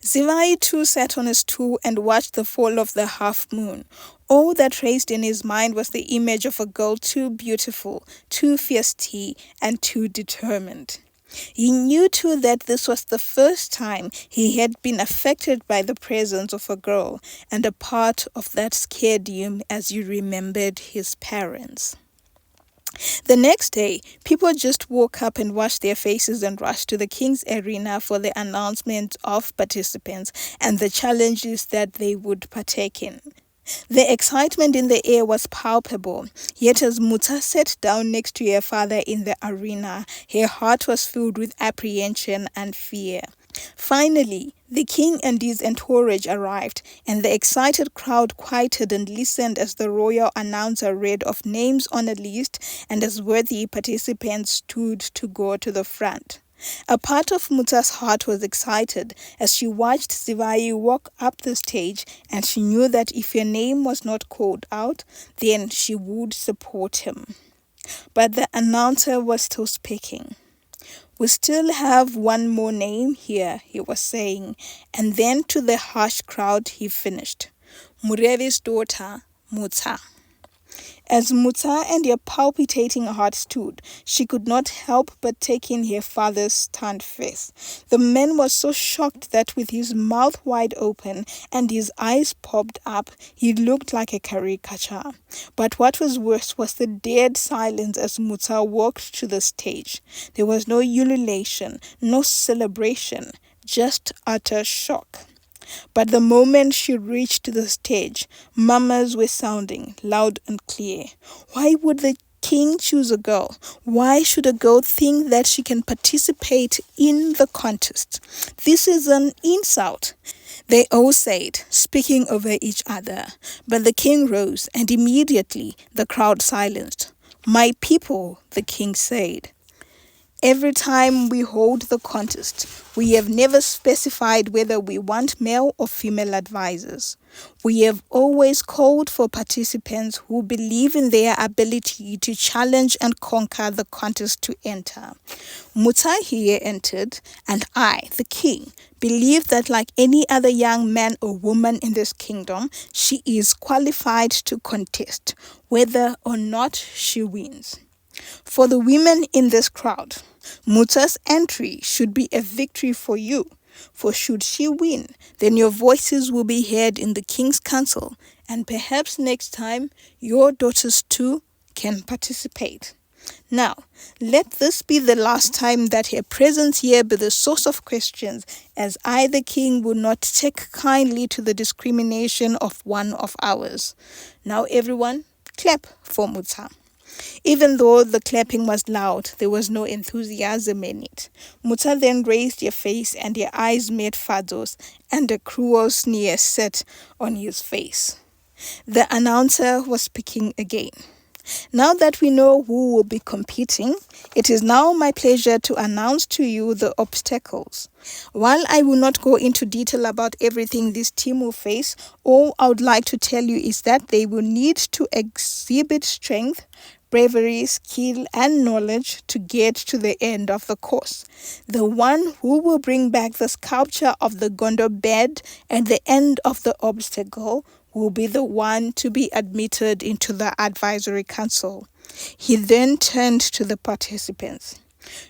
Zivai too sat on a stool and watched the fall of the half moon. All that raced in his mind was the image of a girl too beautiful, too feisty, and too determined. He knew too that this was the first time he had been affected by the presence of a girl, and a part of that scared him as he remembered his parents. The next day, people just woke up and washed their faces and rushed to the king's arena for the announcement of participants and the challenges that they would partake in. The excitement in the air was palpable, yet as Mutsa sat down next to her father in the arena, her heart was filled with apprehension and fear. Finally, the king and his entourage arrived, and the excited crowd quieted and listened as the royal announcer read off names on a list and as worthy participants stood to go to the front. A part of Mutsa's heart was excited as she watched Zivai walk up the stage, and she knew that if her name was not called out, then she would support him. But the announcer was still speaking. "We still have one more name here," he was saying, and then to the harsh crowd he finished, "Murevi's daughter, Mutsa." As Mutsa and her palpitating heart stood, she could not help but take in her father's stunned face. The man was so shocked that with his mouth wide open and his eyes popped up, he looked like a caricature. But what was worse was the dead silence as Mutsa walked to the stage. There was no ululation, no celebration, just utter shock. But the moment she reached the stage, murmurs were sounding loud and clear. Why would the king choose a girl? Why should a girl think that she can participate in the contest? This is an insult, they all said, speaking over each other. But the king rose, and immediately the crowd silenced. "My people," the king said, "every time we hold the contest, we have never specified whether we want male or female advisors. We have always called for participants who believe in their ability to challenge and conquer the contest to enter. Mutsa here entered, and I, the king, believe that like any other young man or woman in this kingdom, she is qualified to contest, whether or not she wins. For the women in this crowd, Mutsa's entry should be a victory for you, for should she win, then your voices will be heard in the king's council, and perhaps next time your daughters too can participate. Now, let this be the last time that her presence here be the source of questions, as I, the king, will not take kindly to the discrimination of one of ours. Now everyone, clap for Mutsa." Even though the clapping was loud, there was no enthusiasm in it. Mutsa then raised her face, and her eyes met Fado's, and a cruel sneer set on his face. The announcer was speaking again. "Now that we know who will be competing, it is now my pleasure to announce to you the obstacles. While I will not go into detail about everything this team will face, all I would like to tell you is that they will need to exhibit strength, bravery, skill, and knowledge to get to the end of the course. The one who will bring back the sculpture of the Gondor bed at the end of the obstacle will be the one to be admitted into the advisory council." He then turned to the participants.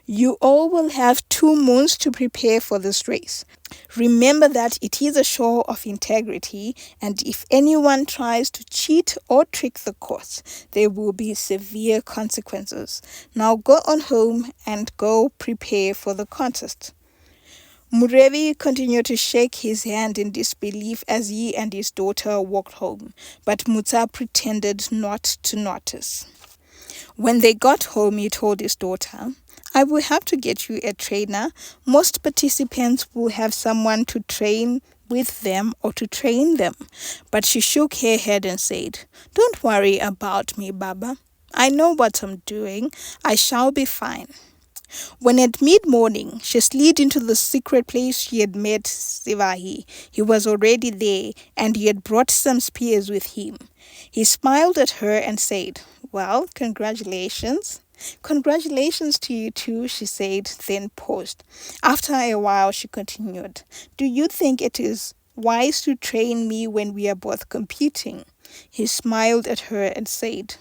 "You all will have 2 moons to prepare for this race. Remember that it is a show of integrity, and if anyone tries to cheat or trick the course, there will be severe consequences. Now go on home and go prepare for the contest." Murevi continued to shake his hand in disbelief as he and his daughter walked home, but Mutsa pretended not to notice. When they got home, he told his daughter, "I will have to get you a trainer. Most participants will have someone to train with them or to train them." But she shook her head and said, "Don't worry about me, Baba. I know what I'm doing. I shall be fine." When at mid-morning she slid into the secret place she had met Zivai, he was already there, and he had brought some spears with him. He smiled at her and said, "Well, congratulations." "Congratulations to you too," she said, then paused. After a while she continued, "Do you think it is wise to train me when we are both competing?" He smiled at her and said,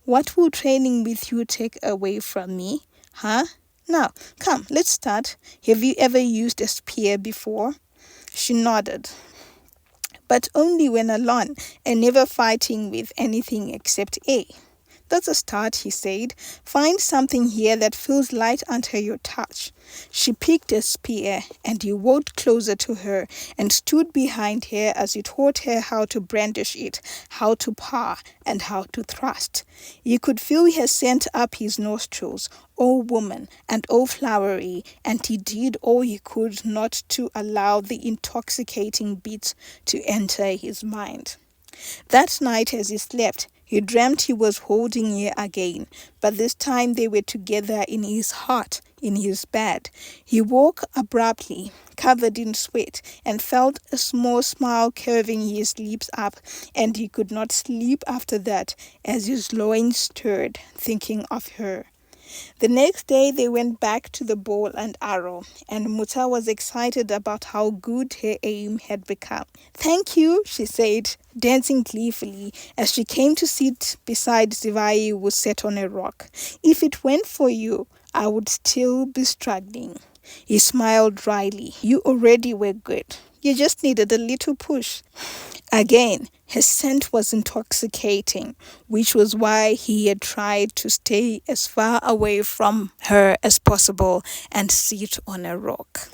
"What will training with you take away from me? Huh? Now, come, let's start. Have you ever used a spear before?" She nodded. "But only when alone and never fighting with anything except air." "That's a start," he said. "Find something here that feels light under your touch." She picked a spear, and he walked closer to her and stood behind her as he taught her how to brandish it, how to paw, and how to thrust. You could feel her scent up his nostrils, all woman and all flowery, and he did all he could not to allow the intoxicating beats to enter his mind. That night as he slept, he dreamt he was holding her again, but this time they were together in his heart, in his bed. He woke abruptly, covered in sweat, and felt a small smile curving his lips up, and he could not sleep after that, as his loins stirred, thinking of her. The next day they went back to the bow and arrow, and Mutsa was excited about how good her aim had become. "Thank you," she said, dancing gleefully as she came to sit beside Zivai, who sat on a rock. "If it weren't for you, I would still be struggling." He smiled dryly. "You already were good. You just needed a little push." Again, her scent was intoxicating, which was why he had tried to stay as far away from her as possible and sit on a rock.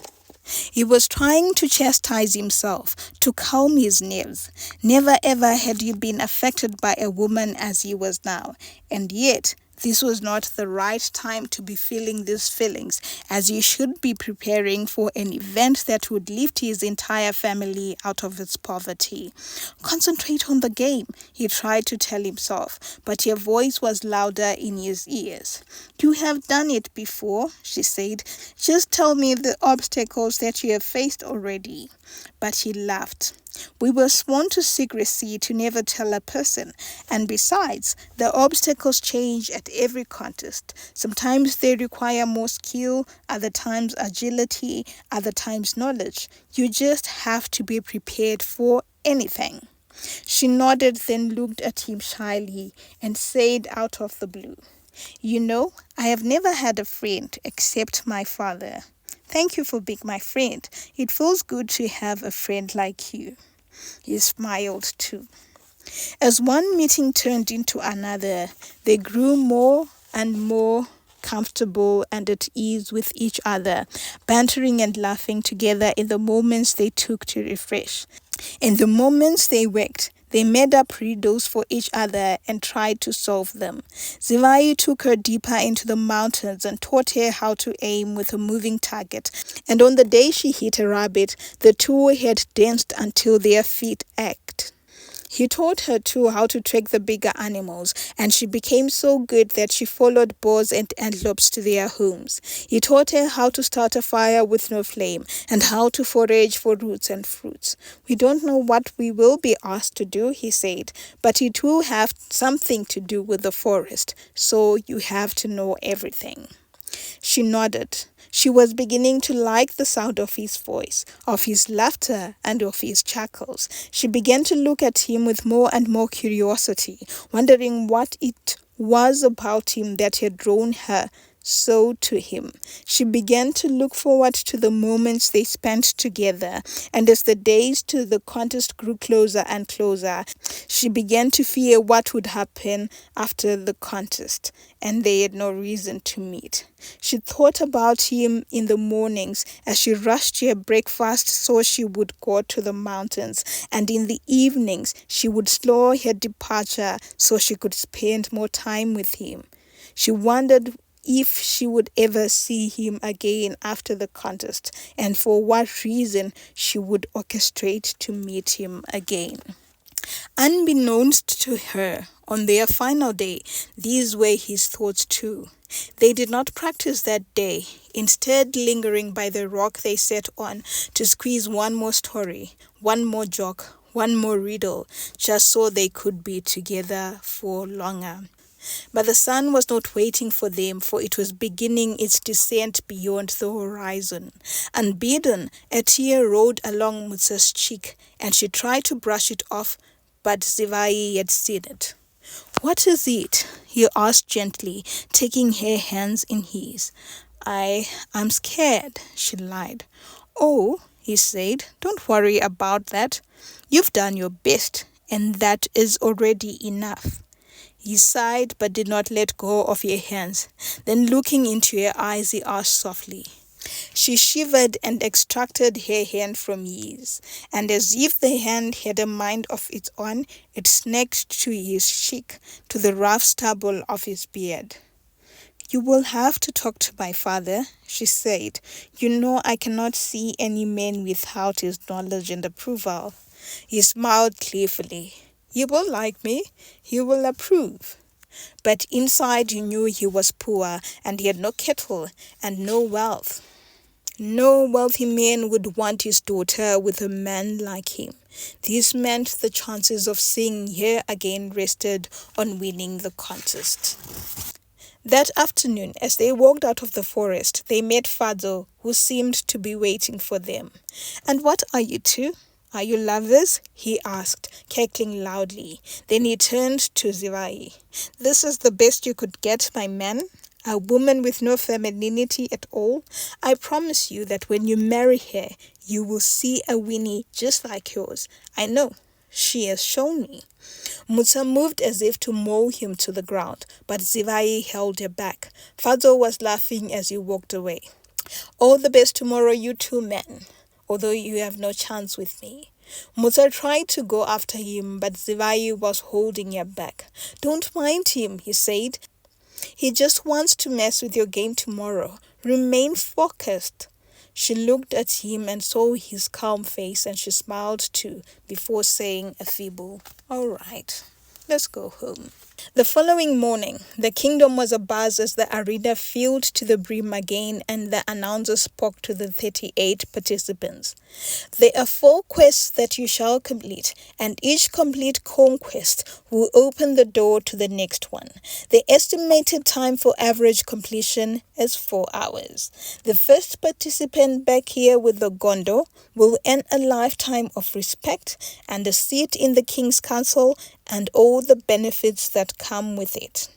He was trying to chastise himself, to calm his nerves. Never ever had he been affected by a woman as he was now, and yet this was not the right time to be feeling these feelings, as he should be preparing for an event that would lift his entire family out of its poverty. "Concentrate on the game," he tried to tell himself, but her voice was louder in his ears. "You have done it before," she said. "Just tell me the obstacles that you have faced already." But he laughed. "We were sworn to secrecy to never tell a person, and besides, the obstacles change at every contest. Sometimes they require more skill, other times agility, other times knowledge. You just have to be prepared for anything." She nodded, then looked at him shyly and said out of the blue, "You know, I have never had a friend except my father. Thank you for being my friend. It feels good to have a friend like you." He smiled too. As one meeting turned into another, they grew more and more comfortable and at ease with each other, bantering and laughing together in the moments they took to refresh. In the moments they worked, they made up riddles for each other and tried to solve them. Zivai took her deeper into the mountains and taught her how to aim with a moving target. And on the day she hit a rabbit, the two had danced until their feet ached. He taught her too how to track the bigger animals, and she became so good that she followed boars and antelopes to their homes. He taught her how to start a fire with no flame, and how to forage for roots and fruits. "We don't know what we will be asked to do," he said, "but it will have something to do with the forest, so you have to know everything." She nodded. She was beginning to like the sound of his voice, of his laughter, and of his chuckles. She began to look at him with more and more curiosity, wondering what it was about him that had drawn her so to him. She began to look forward to the moments they spent together, and as the days to the contest grew closer and closer, she began to fear what would happen after the contest, and they had no reason to meet. She thought about him in the mornings as she rushed her breakfast so she would go to the mountains, and in the evenings she would slow her departure so she could spend more time with him. She wondered if she would ever see him again after the contest, and for what reason she would orchestrate to meet him again. Unbeknownst to her, on their final day, these were his thoughts too. They did not practice that day, instead lingering by the rock they sat on to squeeze one more story, one more joke, one more riddle, just so they could be together for longer. But the sun was not waiting for them, for it was beginning its descent beyond the horizon. Unbidden, a tear rolled along Mutsa's cheek, and she tried to brush it off, but Zivai had seen it. "What is it?" he asked gently, taking her hands in his. I'm scared," she lied. "Oh," he said, "don't worry about that. You've done your best, and that is already enough." He sighed but did not let go of her hands. Then looking into her eyes, he asked softly. She shivered and extracted her hand from his, and as if the hand had a mind of its own, it snagged to his cheek, to the rough stubble of his beard. "You will have to talk to my father," she said. "You know I cannot see any man without his knowledge and approval." He smiled gleefully. "He will like me. He will approve." But inside he knew he was poor, and he had no cattle and no wealth. No wealthy man would want his daughter with a man like him. This meant the chances of seeing her again rested on winning the contest. That afternoon, as they walked out of the forest, they met Fado, who seemed to be waiting for them. "And what are you two? Are you lovers?" he asked, cackling loudly. Then he turned to Zivai. "This is the best you could get, my man? A woman with no femininity at all? I promise you that when you marry her, you will see a Winnie just like yours. I know. She has shown me." Mutsa moved as if to mow him to the ground, but Zivai held her back. Fado was laughing as he walked away. "All the best tomorrow, you two men, although you have no chance with me." Mutsa tried to go after him, but Zivai was holding her back. "Don't mind him," he said. "He just wants to mess with your game tomorrow. Remain focused." She looked at him and saw his calm face, and she smiled too, before saying a feeble, "All right, let's go home." The following morning, the kingdom was abuzz as the arena filled to the brim again, and the announcer spoke to the 38 participants. "There are 4 quests that you shall complete, and each complete conquest will open the door to the next one. The estimated time for average completion is 4 hours. The first participant back here with the gondo will earn a lifetime of respect and a seat in the king's castle and all the benefits that come with it.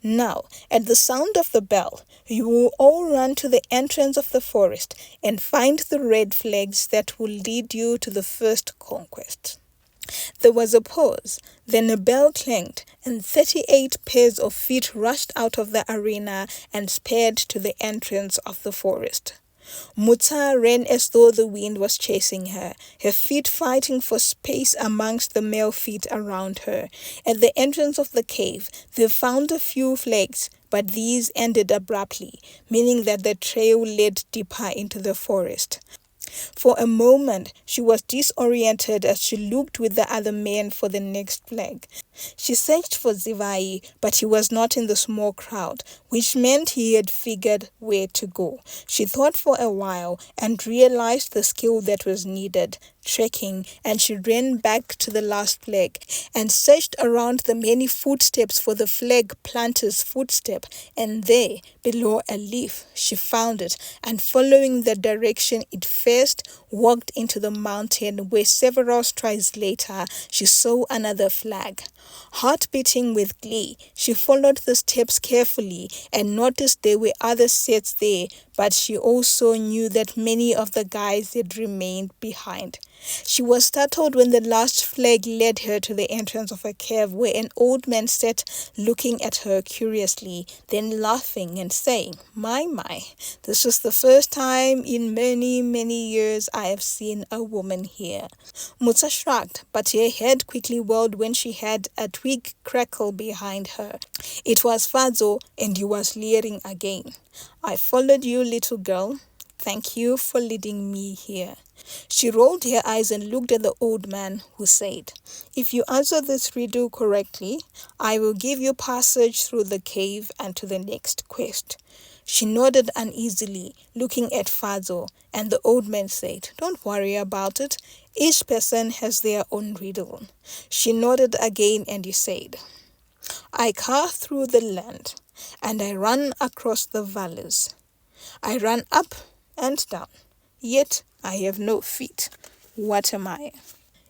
Now, at the sound of the bell, you will all run to the entrance of the forest and find the red flags that will lead you to the first conquest." There was a pause, then a bell clanged, and 38 pairs of feet rushed out of the arena and sped to the entrance of the forest. Mutsa ran as though the wind was chasing her, her feet fighting for space amongst the male feet around her. At the entrance of the cave, they found a few flags, but these ended abruptly, meaning that the trail led deeper into the forest. For a moment, she was disoriented as she looked with the other men for the next flag. She searched for Zivai, but he was not in the small crowd, which meant he had figured where to go. She thought for a while and realized the skill that was needed, trekking, and she ran back to the last flag and searched around the many footsteps for the flag planter's footstep, and there, below a leaf, she found it, and following the direction it first, walked into the mountain, where several strides later she saw another flag. Heart beating with glee, she followed the steps carefully and noticed there were other sets there, but she also knew that many of the guys had remained behind. She was startled when the last flag led her to the entrance of a cave where an old man sat looking at her curiously, then laughing and saying, My, this is the first time in many, many years I have seen a woman here." Mutsa shrugged, but her head quickly whirled when she had a twig crackle behind her. It was Fadzo, and he was leering again. "I followed you, little girl. Thank you for leading me here." She rolled her eyes and looked at the old man, who said, "If you answer this riddle correctly, I will give you passage through the cave and to the next quest." She nodded uneasily, looking at Fadzo, and the old man said, "Don't worry about it. Each person has their own riddle." She nodded again, and he said, "I car through the land, and I run across the valleys. I run up and down, yet I have no feet. What am I?"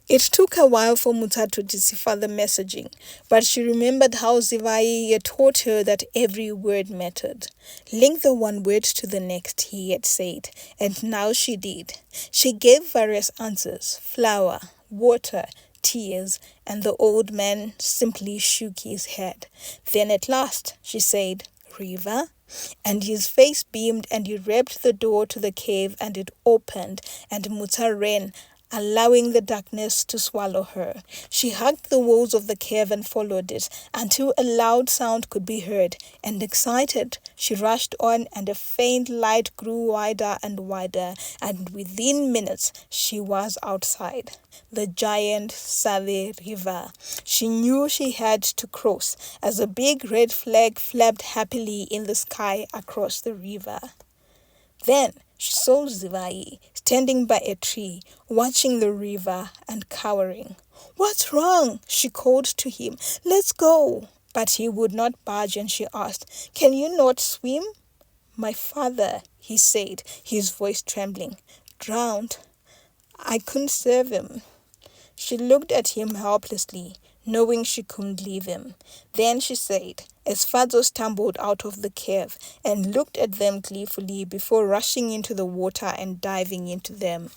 It took a while for Mutsa to decipher the messaging, but she remembered how Zivai had taught her that every word mattered. Link the one word to the next, he had said, and now she did. She gave various answers: flower, water, tears, and the old man simply shook his head. Then at last she said, river, and his face beamed, and he rapped the door to the cave, and it opened, and Mutsa ran, allowing the darkness to swallow her. She hugged the walls of the cave and followed it until a loud sound could be heard, and excited, she rushed on, and a faint light grew wider and wider, and within minutes she was outside the giant Save River. She knew she had to cross as a big red flag flapped happily in the sky across the river. Then she saw Zivai standing by a tree, watching the river and cowering. "What's wrong?" she called to him. "Let's go." But he would not budge, and she asked, "Can you not swim?" "My father," he said, his voice trembling, "drowned. I couldn't save him." She looked at him helplessly, knowing she couldn't leave him. Then she said, as Fadzo stumbled out of the cave and looked at them gleefully before rushing into the water and diving into them,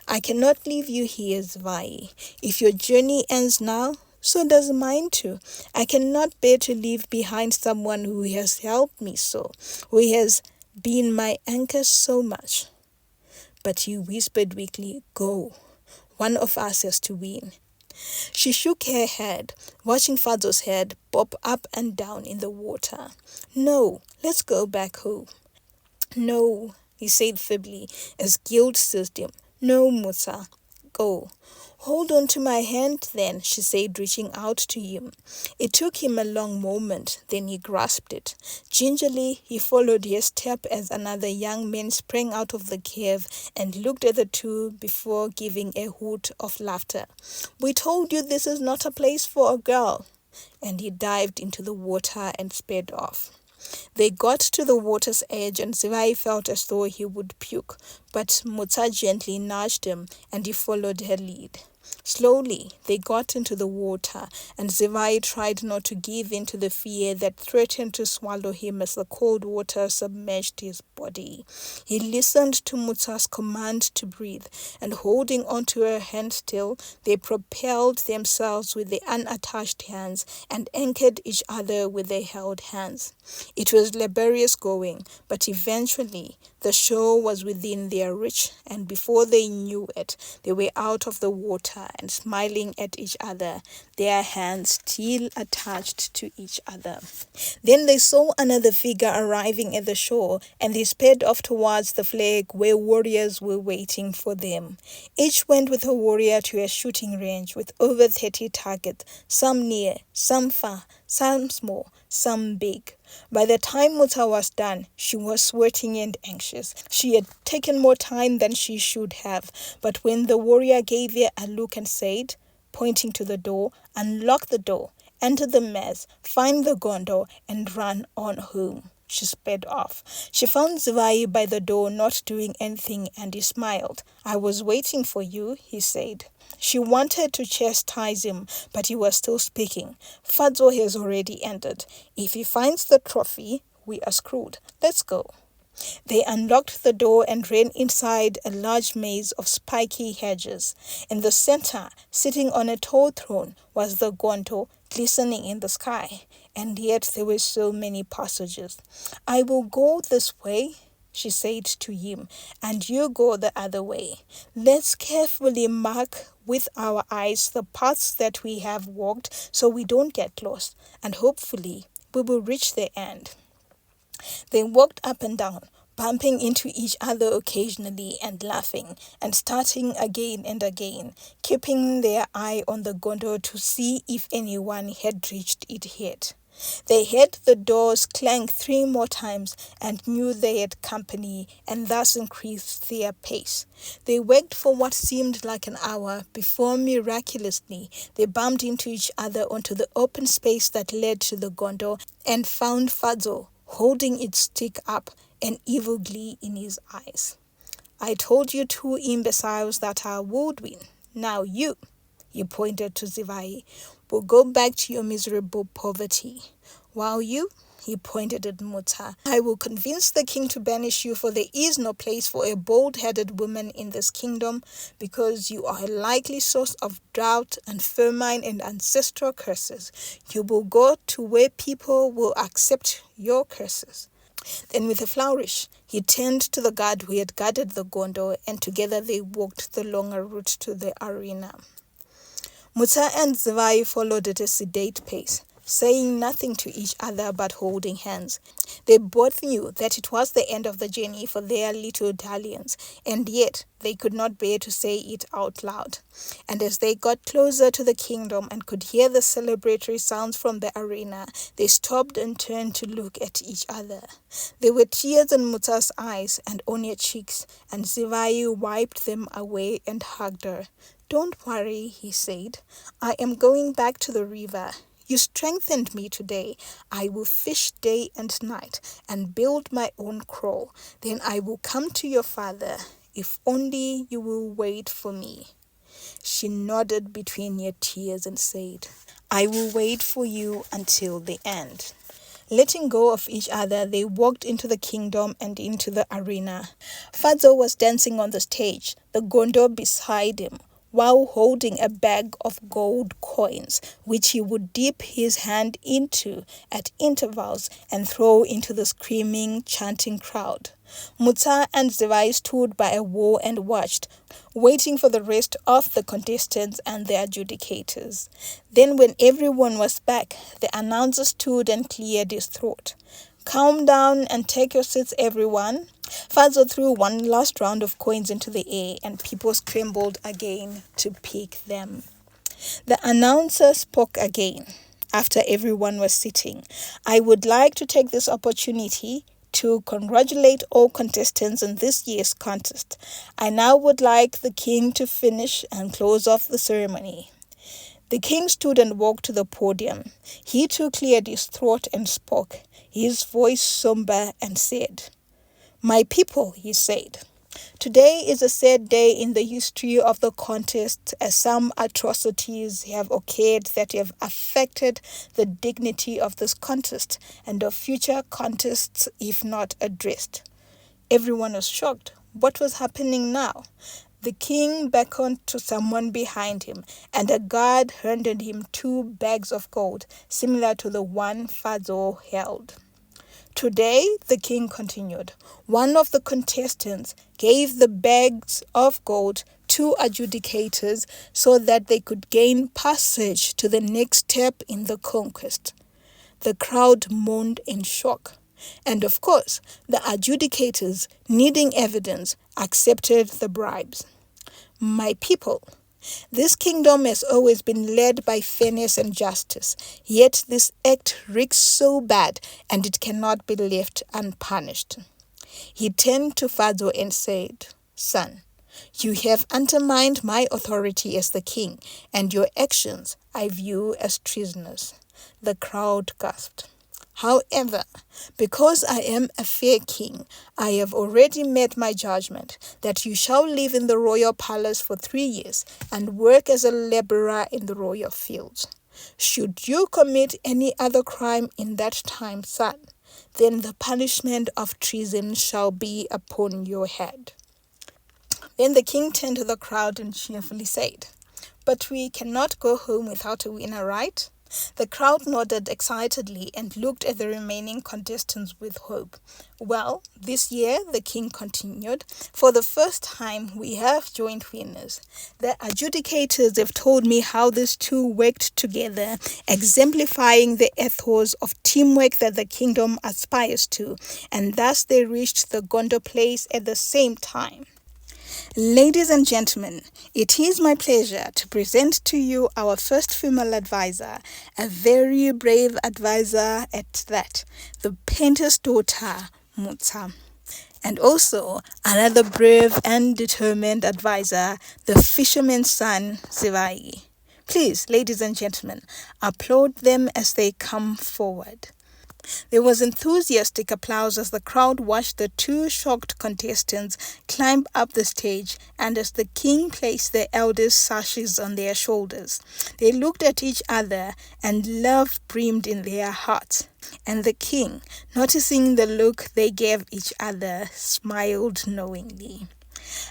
"I cannot leave you here, Zivai. If your journey ends now, so does mine too. I cannot bear to leave behind someone who has helped me so, who has been my anchor so much." But he whispered weakly, "Go. One of us has to win." She shook her head, watching Fadzo's head bob up and down in the water. "No, let's go back home." "No," he said feebly, as guilt seized him. "No, Mutsa, go." "Hold on to my hand then," she said, reaching out to him. It took him a long moment, then he grasped it. Gingerly, he followed her step as another young man sprang out of the cave and looked at the two before giving a hoot of laughter. "We told you this is not a place for a girl." And he dived into the water and sped off. They got to the water's edge, and Zivai felt as though he would puke, but Mutsa gently nudged him, and he followed her lead. Slowly, they got into the water, and Zivai tried not to give in to the fear that threatened to swallow him as the cold water submerged his body. He listened to Mutsa's command to breathe, and holding onto her hand still, they propelled themselves with their unattached hands and anchored each other with their held hands. It was laborious going, but eventually the shore was within their reach, and before they knew it, they were out of the water and smiling at each other, their hands still attached to each other. Then they saw another figure arriving at the shore, and they sped off towards the flag where warriors were waiting for them. Each went with a warrior to a shooting range with over 30 targets, some near, some far, some small, some big. By the time Mutsa was done, she was sweating and anxious. She had taken more time than she should have, but when the warrior gave her a look and said, pointing to the door, "Unlock the door, enter the mess, find the gondor, and run on home," she sped off. She found Zivai by the door not doing anything, and he smiled. "I was waiting for you," he said. She wanted to chastise him, but he was still speaking. "Fadzo has already entered. If he finds the trophy, we are screwed. Let's go." They unlocked the door and ran inside a large maze of spiky hedges. In the center, sitting on a tall throne, was the gondor, glistening in the sky. And yet there were so many passages. "I will go this way," she said to him, "and you go the other way. Let's carefully mark with our eyes the paths that we have walked so we don't get lost, and hopefully we will reach the end." They walked up and down, bumping into each other occasionally and laughing, and starting again and again, keeping their eye on the gondor to see if anyone had reached it yet. They heard the doors clank 3 more times and knew they had company, and thus increased their pace. They worked for what seemed like an hour before miraculously they bumped into each other onto the open space that led to the gondor and found Fadzo holding its stick up, an evil glee in his eyes. "I told you 2 imbeciles that I would win. Now you." he pointed to Zivai, will go back to your miserable poverty. While you, he pointed at Mutsa, I will convince the king to banish you, for there is no place for a bold-headed woman in this kingdom, because you are a likely source of drought and famine and ancestral curses. You will go to where people will accept your curses. Then with a flourish, he turned to the guard who had guarded the gondola, and together they walked the longer route to the arena. Mutsa and Zivai followed at a sedate pace, saying nothing to each other but holding hands. They both knew that it was the end of the journey for their little dalliance, and yet they could not bear to say it out loud. And as they got closer to the kingdom and could hear the celebratory sounds from the arena, they stopped and turned to look at each other. There were tears in Mutsa's eyes and on her cheeks, and Zivai wiped them away and hugged her. Don't worry, he said. I am going back to the river. You strengthened me today. I will fish day and night and build my own kraal. Then I will come to your father, if only you will wait for me. She nodded between her tears and said, I will wait for you until the end. Letting go of each other, they walked into the kingdom and into the arena. Fadzo was dancing on the stage, the gondor beside him, while holding a bag of gold coins, which he would dip his hand into at intervals and throw into the screaming, chanting crowd. Mutsa and Zivai stood by a wall and watched, waiting for the rest of the contestants and the adjudicators. Then when everyone was back, the announcer stood and cleared his throat. Calm down and take your seats, everyone. Fadzo threw one last round of coins into the air, and people scrambled again to pick them. The announcer spoke again, after everyone was sitting. I would like to take this opportunity to congratulate all contestants in this year's contest. I now would like the king to finish and close off the ceremony. The king stood and walked to the podium. He too cleared his throat and spoke, his voice somber, and said, My people, he said, today is a sad day in the history of the contest, as some atrocities have occurred that have affected the dignity of this contest and of future contests if not addressed. Everyone was shocked. What was happening now? The king beckoned to someone behind him, and a guard handed him 2 bags of gold, similar to the one Fadzo held. Today, the king continued, one of the contestants gave the bags of gold to adjudicators so that they could gain passage to the next step in the conquest. The crowd moaned in shock. And of course, the adjudicators, needing evidence, accepted the bribes. My people, this kingdom has always been led by fairness and justice, yet this act reeks so bad and it cannot be left unpunished. He turned to Fadzo and said, Son, you have undermined my authority as the king, and your actions I view as treasonous. The crowd gasped. However, because I am a fair king, I have already made my judgment that you shall live in the royal palace for 3 years and work as a laborer in the royal fields. Should you commit any other crime in that time, son, then the punishment of treason shall be upon your head. Then the king turned to the crowd and cheerfully said, But we cannot go home without a winner, right? The crowd nodded excitedly and looked at the remaining contestants with hope. Well, this year, the king continued, for the first time we have joint winners. The adjudicators have told me how these two worked together, exemplifying the ethos of teamwork that the kingdom aspires to, and thus they reached the Gondor place at the same time. Ladies and gentlemen, it is my pleasure to present to you our first female advisor, a very brave advisor at that, the painter's daughter, Mutsa, and also another brave and determined advisor, the fisherman's son, Zivai. Please, ladies and gentlemen, applaud them as they come forward. There was enthusiastic applause as the crowd watched the two shocked contestants climb up the stage, and as the king placed the eldest sashes on their shoulders. They looked at each other, and love brimmed in their hearts. And the king, noticing the look they gave each other, smiled knowingly.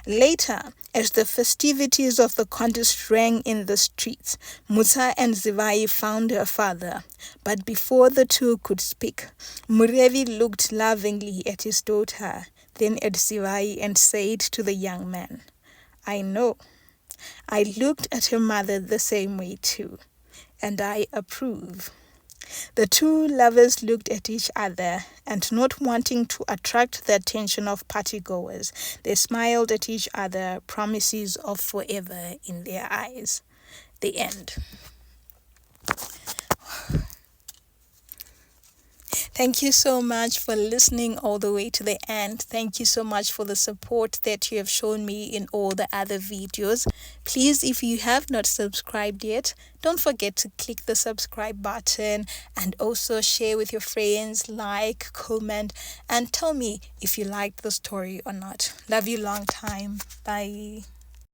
Later, as the festivities of the contest rang in the streets, Mutsa and Zivai found her father. But before the two could speak, Murevi looked lovingly at his daughter, then at Zivai, and said to the young man, "I know. I looked at her mother the same way too, and I approve." The two lovers looked at each other, and not wanting to attract the attention of partygoers, they smiled at each other, promises of forever in their eyes. The end. Thank you so much for listening all the way to the end. Thank you so much for the support that you have shown me in all the other videos. Please, if you have not subscribed yet, don't forget to click the subscribe button and also share with your friends, like, comment, and tell me if you liked the story or not. Love you long time. Bye.